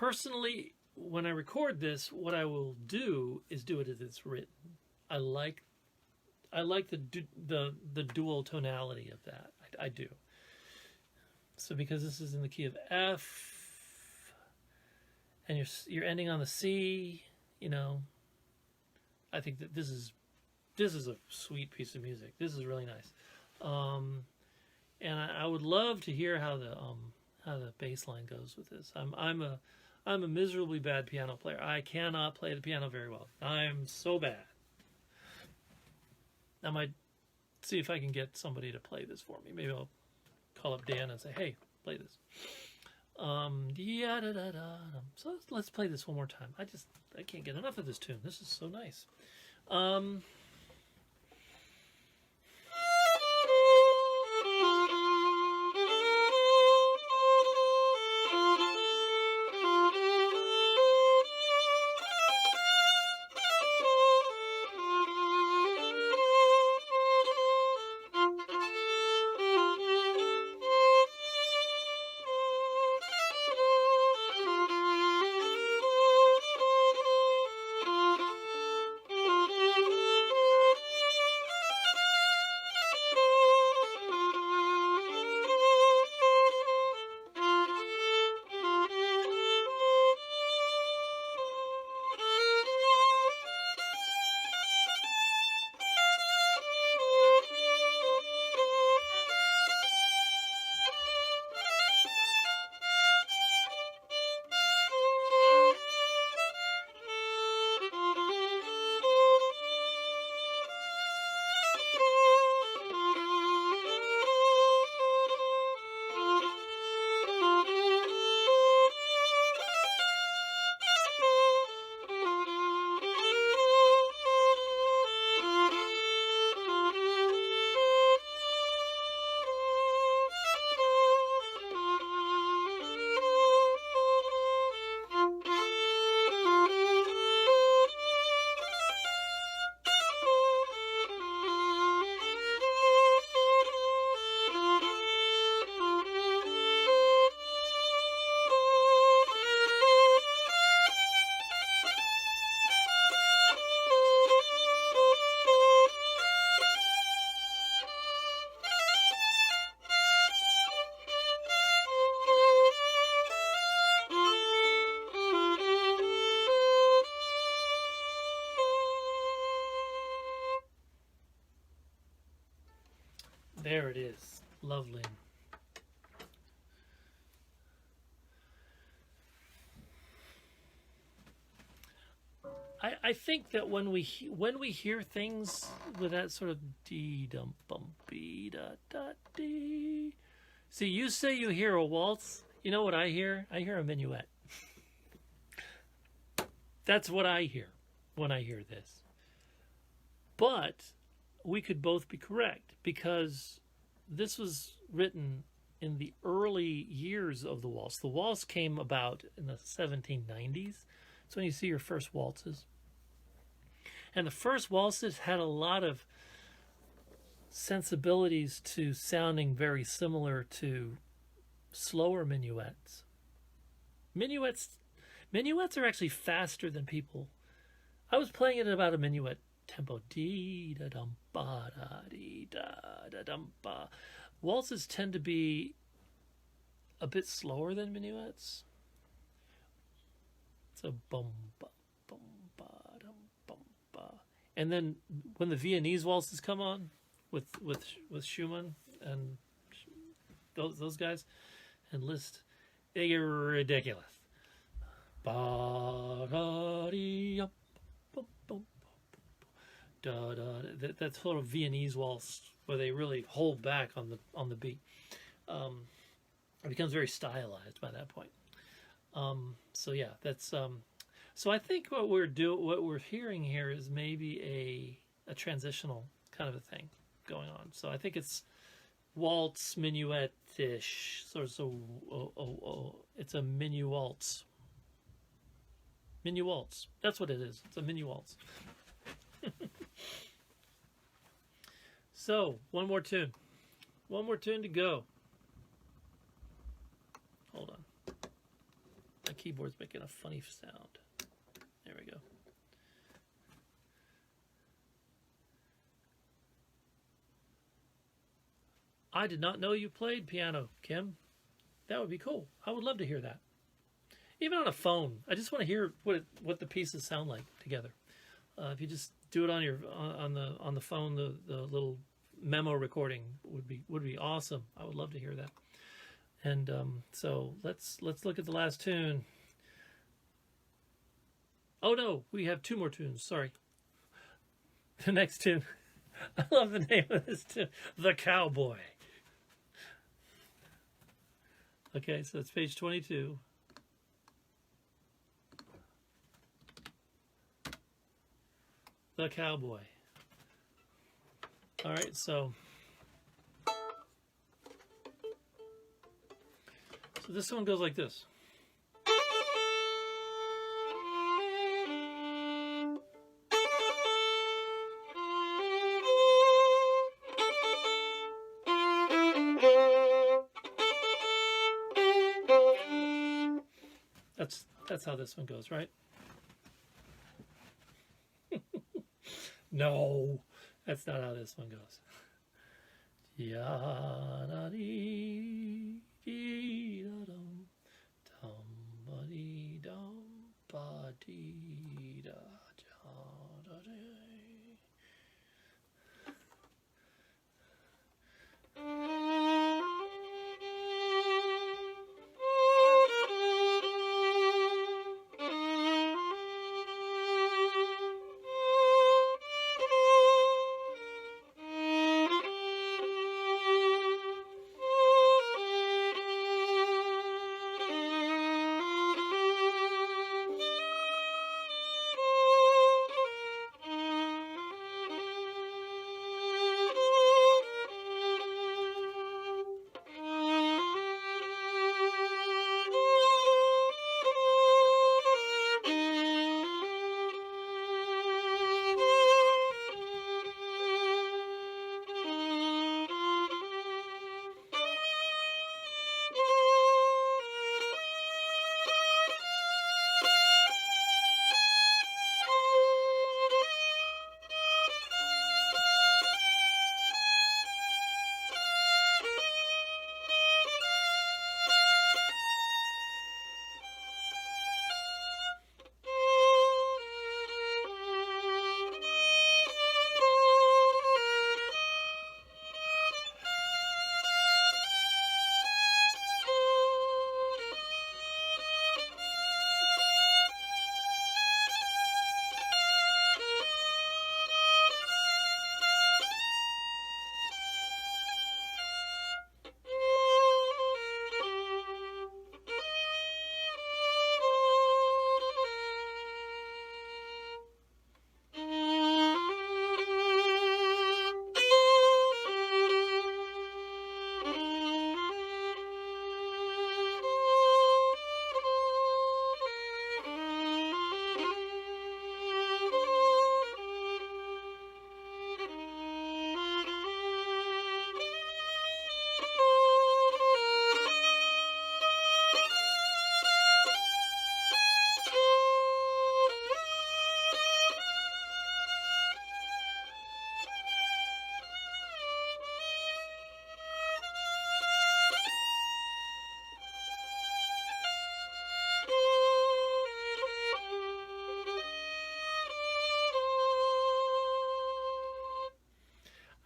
personally, when I record this, what I will do is do it as it's written. I like the dual tonality of that. I do. So because this is in the key of F, and you're ending on the C, you know, I think that this is a sweet piece of music. This is really nice, and I would love to hear how the bass line goes with this. I'm a miserably bad piano player. I cannot play the piano very well. I'm so bad. I might see if I can get somebody to play this for me. Maybe I'll call up Dan and say, "Hey, play this." So let's play this one more time. I can't get enough of this tune. This is so nice. There it is. Lovely. I think that when we hear things with that sort of dee dum bum bee da da dee. See, you say you hear a waltz. You know what I hear? I hear a minuet. That's what I hear when I hear this. But we could both be correct, because this was written in the early years of the waltz. The waltz came about in the 1790s. That's when you see your first waltzes. And the first waltzes had a lot of sensibilities to sounding very similar to slower minuets. Minuets are actually faster than people. I was playing it at about a minuet tempo. Dee da dum ba da dee da dum ba. Waltzes tend to be a bit slower than minuets. So bum ba bum ba dum bum ba. And then when the Viennese waltzes come on with Schumann and those guys and Liszt, they get ridiculous. Ba da dee up. That sort of Viennese waltz where they really hold back on the beat. It becomes very stylized by that point. So yeah, that's so I think what we're hearing here is maybe a transitional kind of a thing going on. So I think it's waltz minuet-ish. It's a minu waltz. Minu waltz. That's what it is. It's a minu waltz. So, one more tune. One more tune to go. Hold on. I keyboard's making a funny sound. There we go. I did not know you played piano, Kim. That would be cool. I would love to hear that. Even on a phone. I just want to hear what the pieces sound like together. If you just do it on your on the phone, the little memo recording would be awesome. I would love to hear that. And so let's look at the last tune. Oh no, we have 2 more tunes. Sorry. The next tune. I love the name of this tune. The Cowboy. Okay, so it's page 22. The Cowboy. All right, so this one goes like this. That's how this one goes, right? No, that's not how this one goes. Ya-da-dee-dee-da-dum, dum-ba-dee-dum-ba-dee-da-ja-da-dee.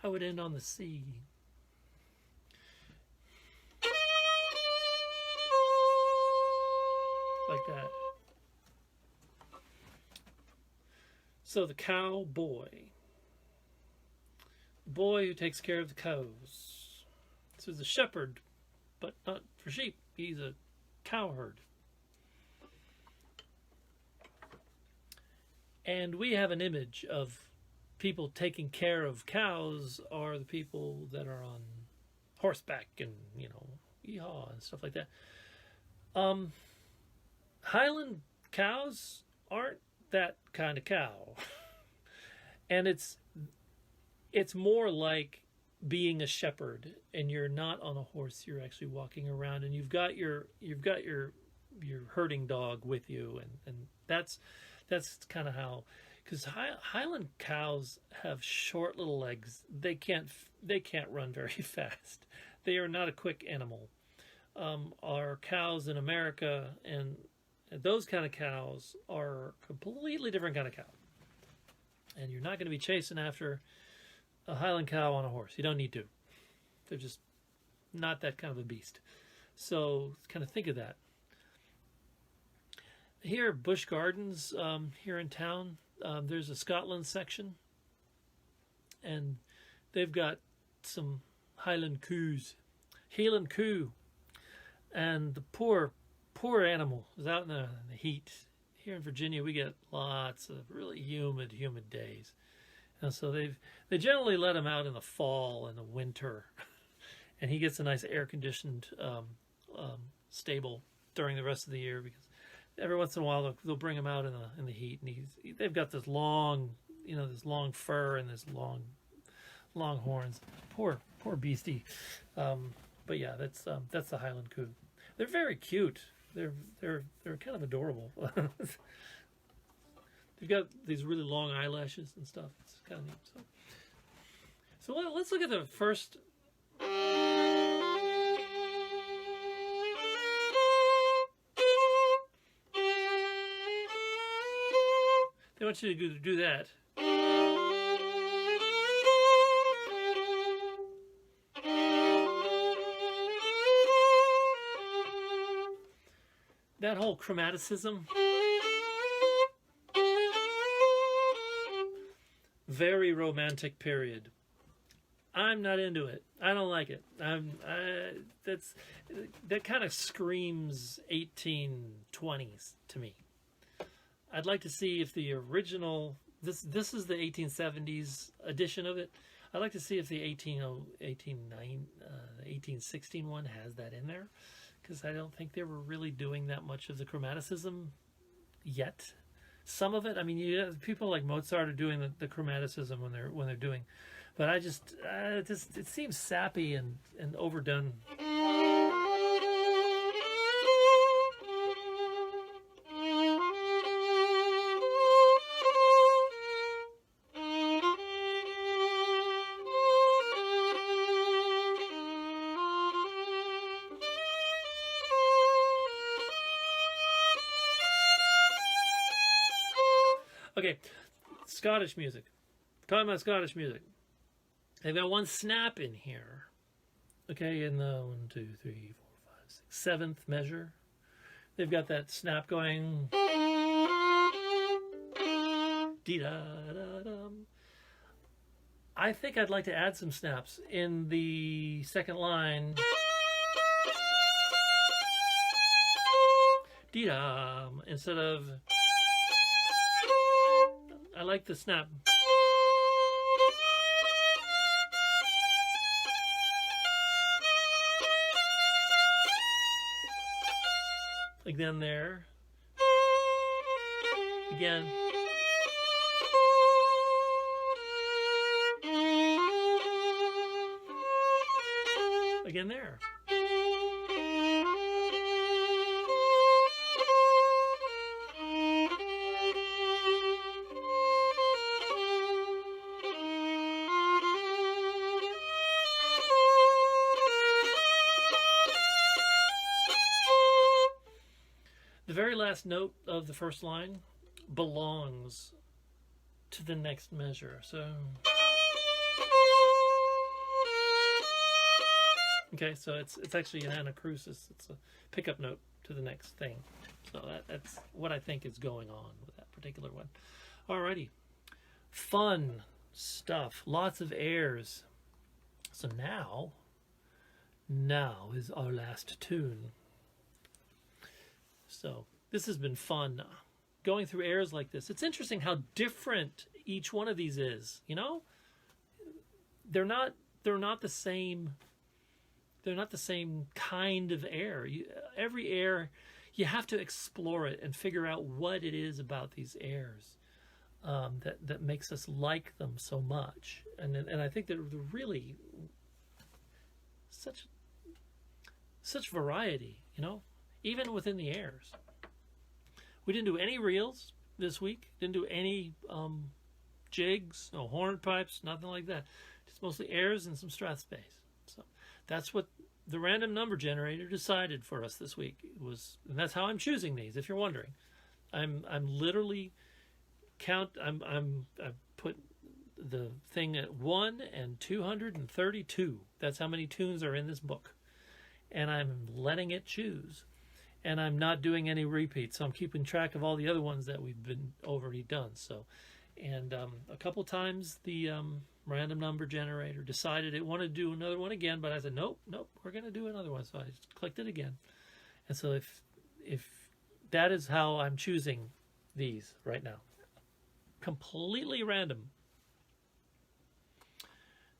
I would end on the C. Like that. So the cowboy. The boy who takes care of the cows. So he's a shepherd, but not for sheep. He's a cowherd. And we have an image of people taking care of cows are the people that are on horseback and, you know, yeehaw and stuff like that. Highland cows aren't that kind of cow. And it's more like being a shepherd, and you're not on a horse, you're actually walking around, and you've got your your herding dog with you, and that's kind of how, because Highland cows have short little legs. They can't run very fast. They are not a quick animal. Our cows in America and those kind of cows are a completely different kind of cow. And you're not going to be chasing after a Highland cow on a horse. You don't need to. They're just not that kind of a beast. So kind of think of that. Here, Busch Gardens, here in town, there's a Scotland section. And they've got some Highland coos. Highland coo. And the poor animal is out in the heat. Here in Virginia, we get lots of really humid days. And so they generally let him out in the fall and the winter. And he gets a nice air-conditioned stable during the rest of the year, because every once in a while they'll bring him out in the heat, and they've got this long, this long fur and this long horns. Poor beastie. But yeah, that's the Highland coo. They're very cute. They're kind of adorable. They've got these really long eyelashes and stuff. It's kind of neat. So let's look at the first. They want you to do that. That whole chromaticism, very romantic period. I'm not into it. I don't like it. That kind of screams 1820s to me. I'd like to see if the original, this is the 1870s edition of it. I'd like to see if the 1816 one has that in there, because I don't think they were really doing that much of the chromaticism yet. Some of it, I mean, people like Mozart are doing the chromaticism when they're doing, but it seems sappy and overdone. Okay, Scottish music. Talking about Scottish music. They've got one snap in here. Okay, in the 1, 2, 3, 4, 5, 6, 7th measure. They've got that snap going. Dee-da-da-dum. I think I'd like to add some snaps in the second line. Dee-dum, instead of. I like the snap. Again there. Again. Again there. The very last note of the first line belongs to the next measure. So, okay, so it's actually an anacrusis. It's a pickup note to the next thing. So that's what I think is going on with that particular one. Alrighty, fun stuff. Lots of airs. So now is our last tune. So this has been fun going through airs like this. It's interesting how different each one of these is. They're not the same. They're not the same kind of air. Every air, you have to explore it and figure out what it is about these airs that makes us like them so much. And I think that they're really such variety. even within the airs. We didn't do any reels this week. Didn't do any jigs, no hornpipes, nothing like that. Just mostly airs and some Strathspeys. So that's what the random number generator decided for us this week. And that's how I'm choosing these. If you're wondering, I'm literally I put the thing at 1 and 232. That's how many tunes are in this book, and I'm letting it choose. And I'm not doing any repeats, so I'm keeping track of all the other ones that we've been already done. So, and a couple times the random number generator decided it wanted to do another one again, but I said nope, we're going to do another one. So I just clicked it again. And so if that is how I'm choosing these right now, completely random.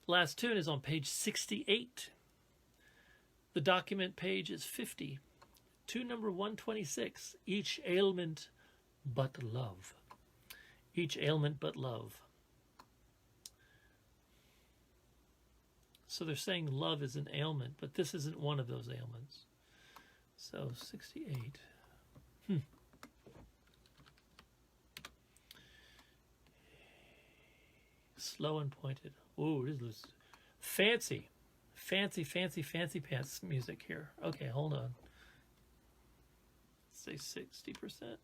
The last tune is on page 68. The document page is 50. Tune number 126, Each Ailment But Love. Each Ailment But Love. So they're saying love is an ailment, but this isn't one of those ailments. So 68. Slow and pointed. Ooh, this is fancy. Fancy pants music here. Okay, hold on. Let's say 60%.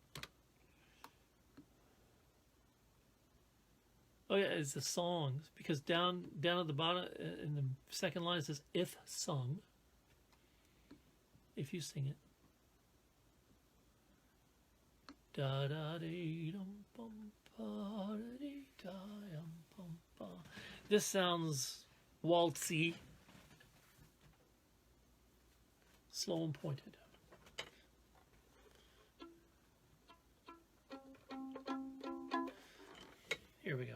Oh yeah, it's the songs, because down at the bottom in the second line it says if sung. If you sing it. Da da dee dum bum ba dee da bum ba. This sounds waltzy, slow and pointed. Here we go.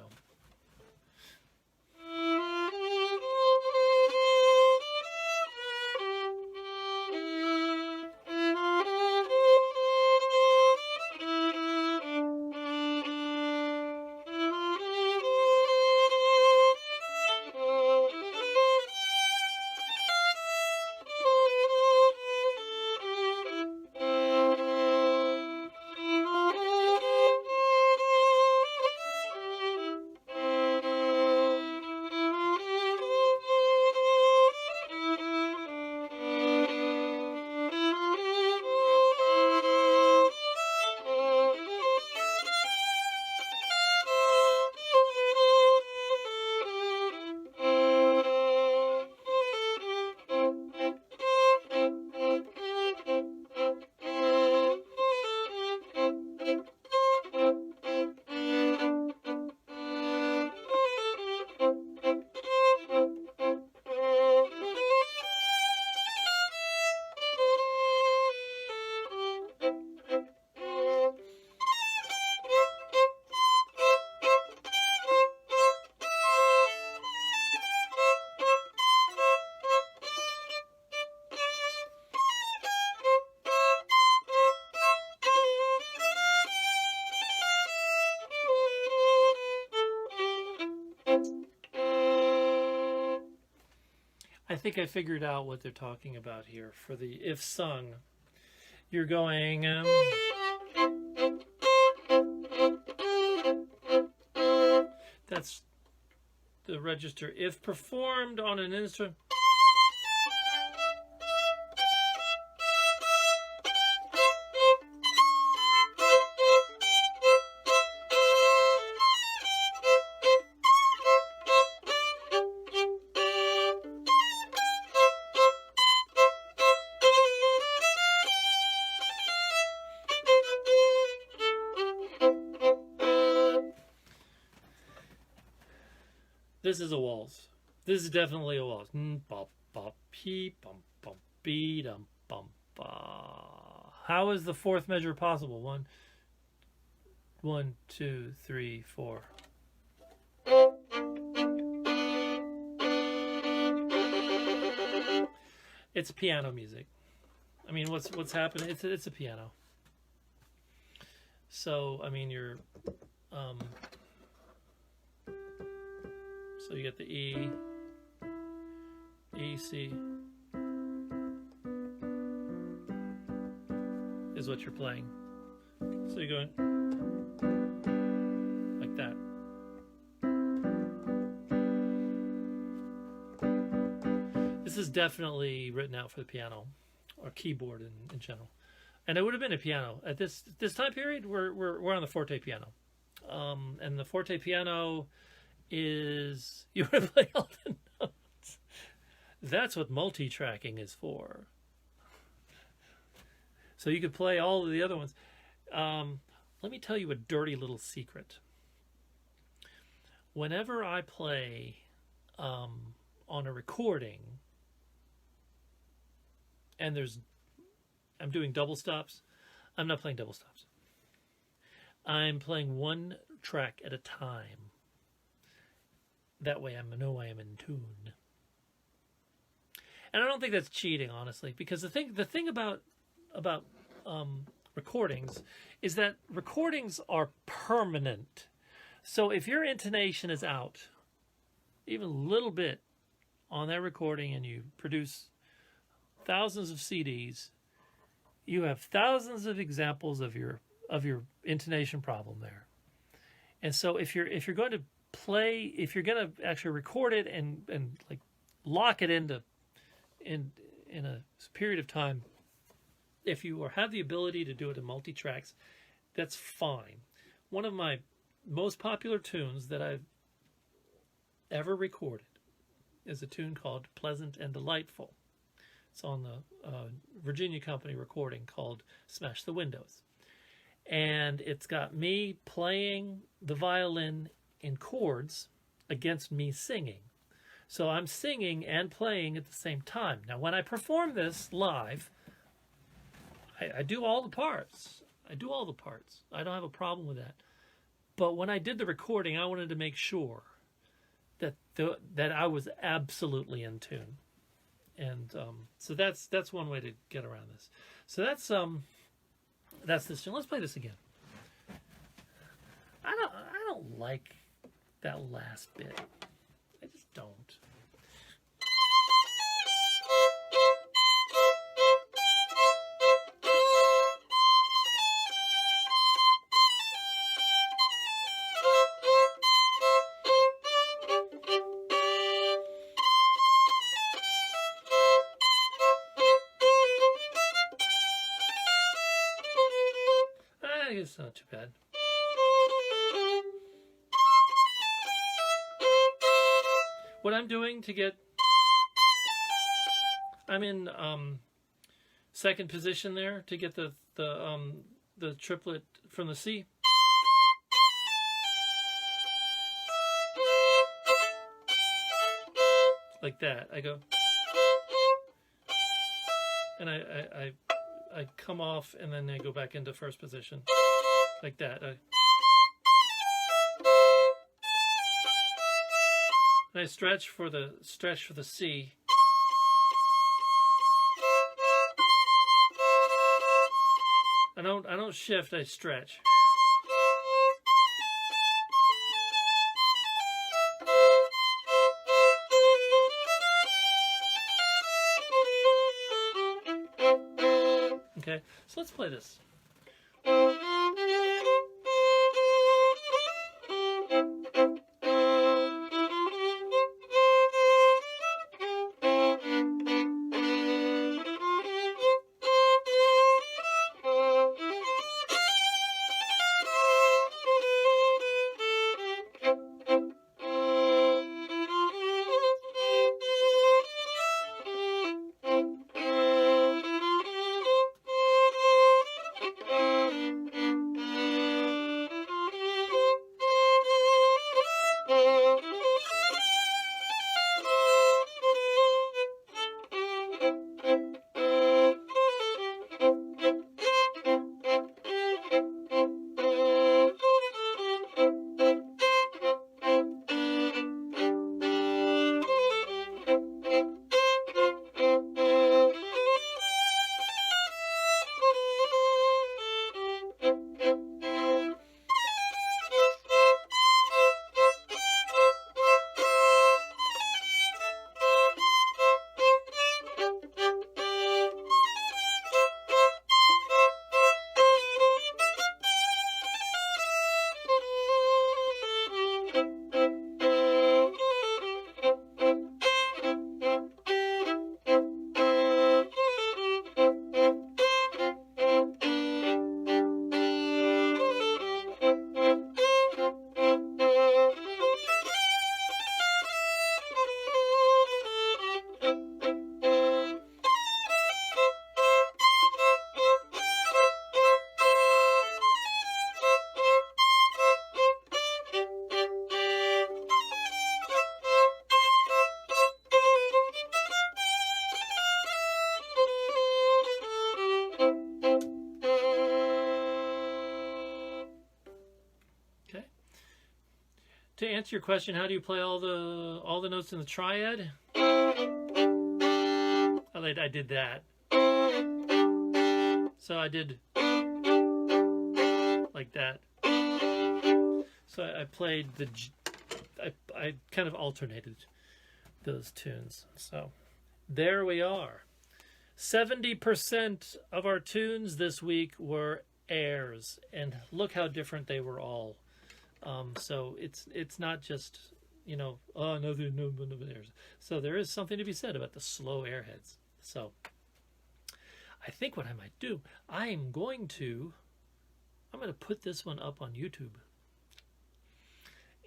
I think I figured out what they're talking about here. For the if sung, you're going that's the register. If performed on an instrument, this is a waltz. This is definitely a waltz. How is the fourth measure possible? 1, 2, 3, 4. It's piano music. I mean, what's happening? It's a piano. So I mean, you're so you get the E, C, is what you're playing. So you're going like that. This is definitely written out for the piano or keyboard in general. And it would have been a piano. At this time period, we're on the forte piano. And the forte piano is, you want to play all the notes. That's what multi-tracking is for. So you could play all of the other ones. Let me tell you a dirty little secret. Whenever I play on a recording, and I'm doing double stops, I'm not playing double stops. I'm playing one track at a time. That way I know I am in tune. And I don't think that's cheating, honestly, because the thing about recordings is that recordings are permanent. So if your intonation is out, even a little bit on that recording, and you produce thousands of CDs, you have thousands of examples of your intonation problem there. And so if you're going to play, if you're going to actually record it and like lock it in a period of time, if you have the ability to do it in multi-tracks, that's fine. One of my most popular tunes that I've ever recorded is a tune called Pleasant and Delightful. It's on the Virginia Company recording called Smash the Windows. And it's got me playing the violin in chords against me singing. So I'm singing and playing at the same time. Now, when I perform this live, I do all the parts. I don't have a problem with that. But when I did the recording, I wanted to make sure that I was absolutely in tune. And so that's one way to get around this. So that's this tune. Let's play this again. I don't like that last bit. I just don't. I guess it's not too bad. What I'm doing to get, I'm in second position there to get the triplet from the C. Like that. I go, and I come off, and then I go back into first position. Like that. And I stretch for the C. I don't shift, I stretch. Okay, so let's play this. answer your question, how do you play all the notes in the triad? I did that. So I did like that. So I played I kind of alternated those tunes. So there we are. 70% of our tunes this week were airs, and look how different they were all. So it's not just, you know, oh no airs. So there is something to be said about the slow airheads. So I think what I might do, I'm going to put this one up on YouTube,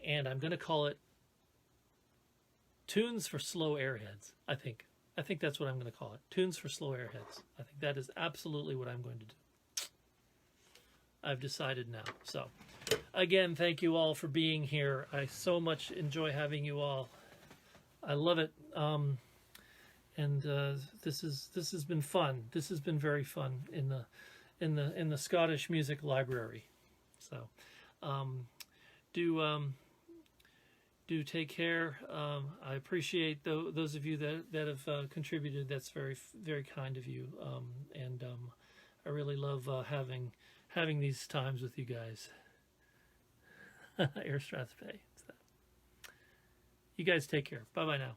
and I'm going to call it Tunes for Slow Airheads. I think that's what I'm going to call it. Tunes for Slow Airheads. I think that is absolutely what I'm going to do. I've decided now. So, again, thank you all for being here. I so much enjoy having you all. I love it. And this has been fun. This has been very fun in the Scottish Music Library. So, do take care. I appreciate those of you that have contributed. That's very, very kind of you. And I really love having these times with you guys. Air Strathspey. You guys take care. Bye-bye now.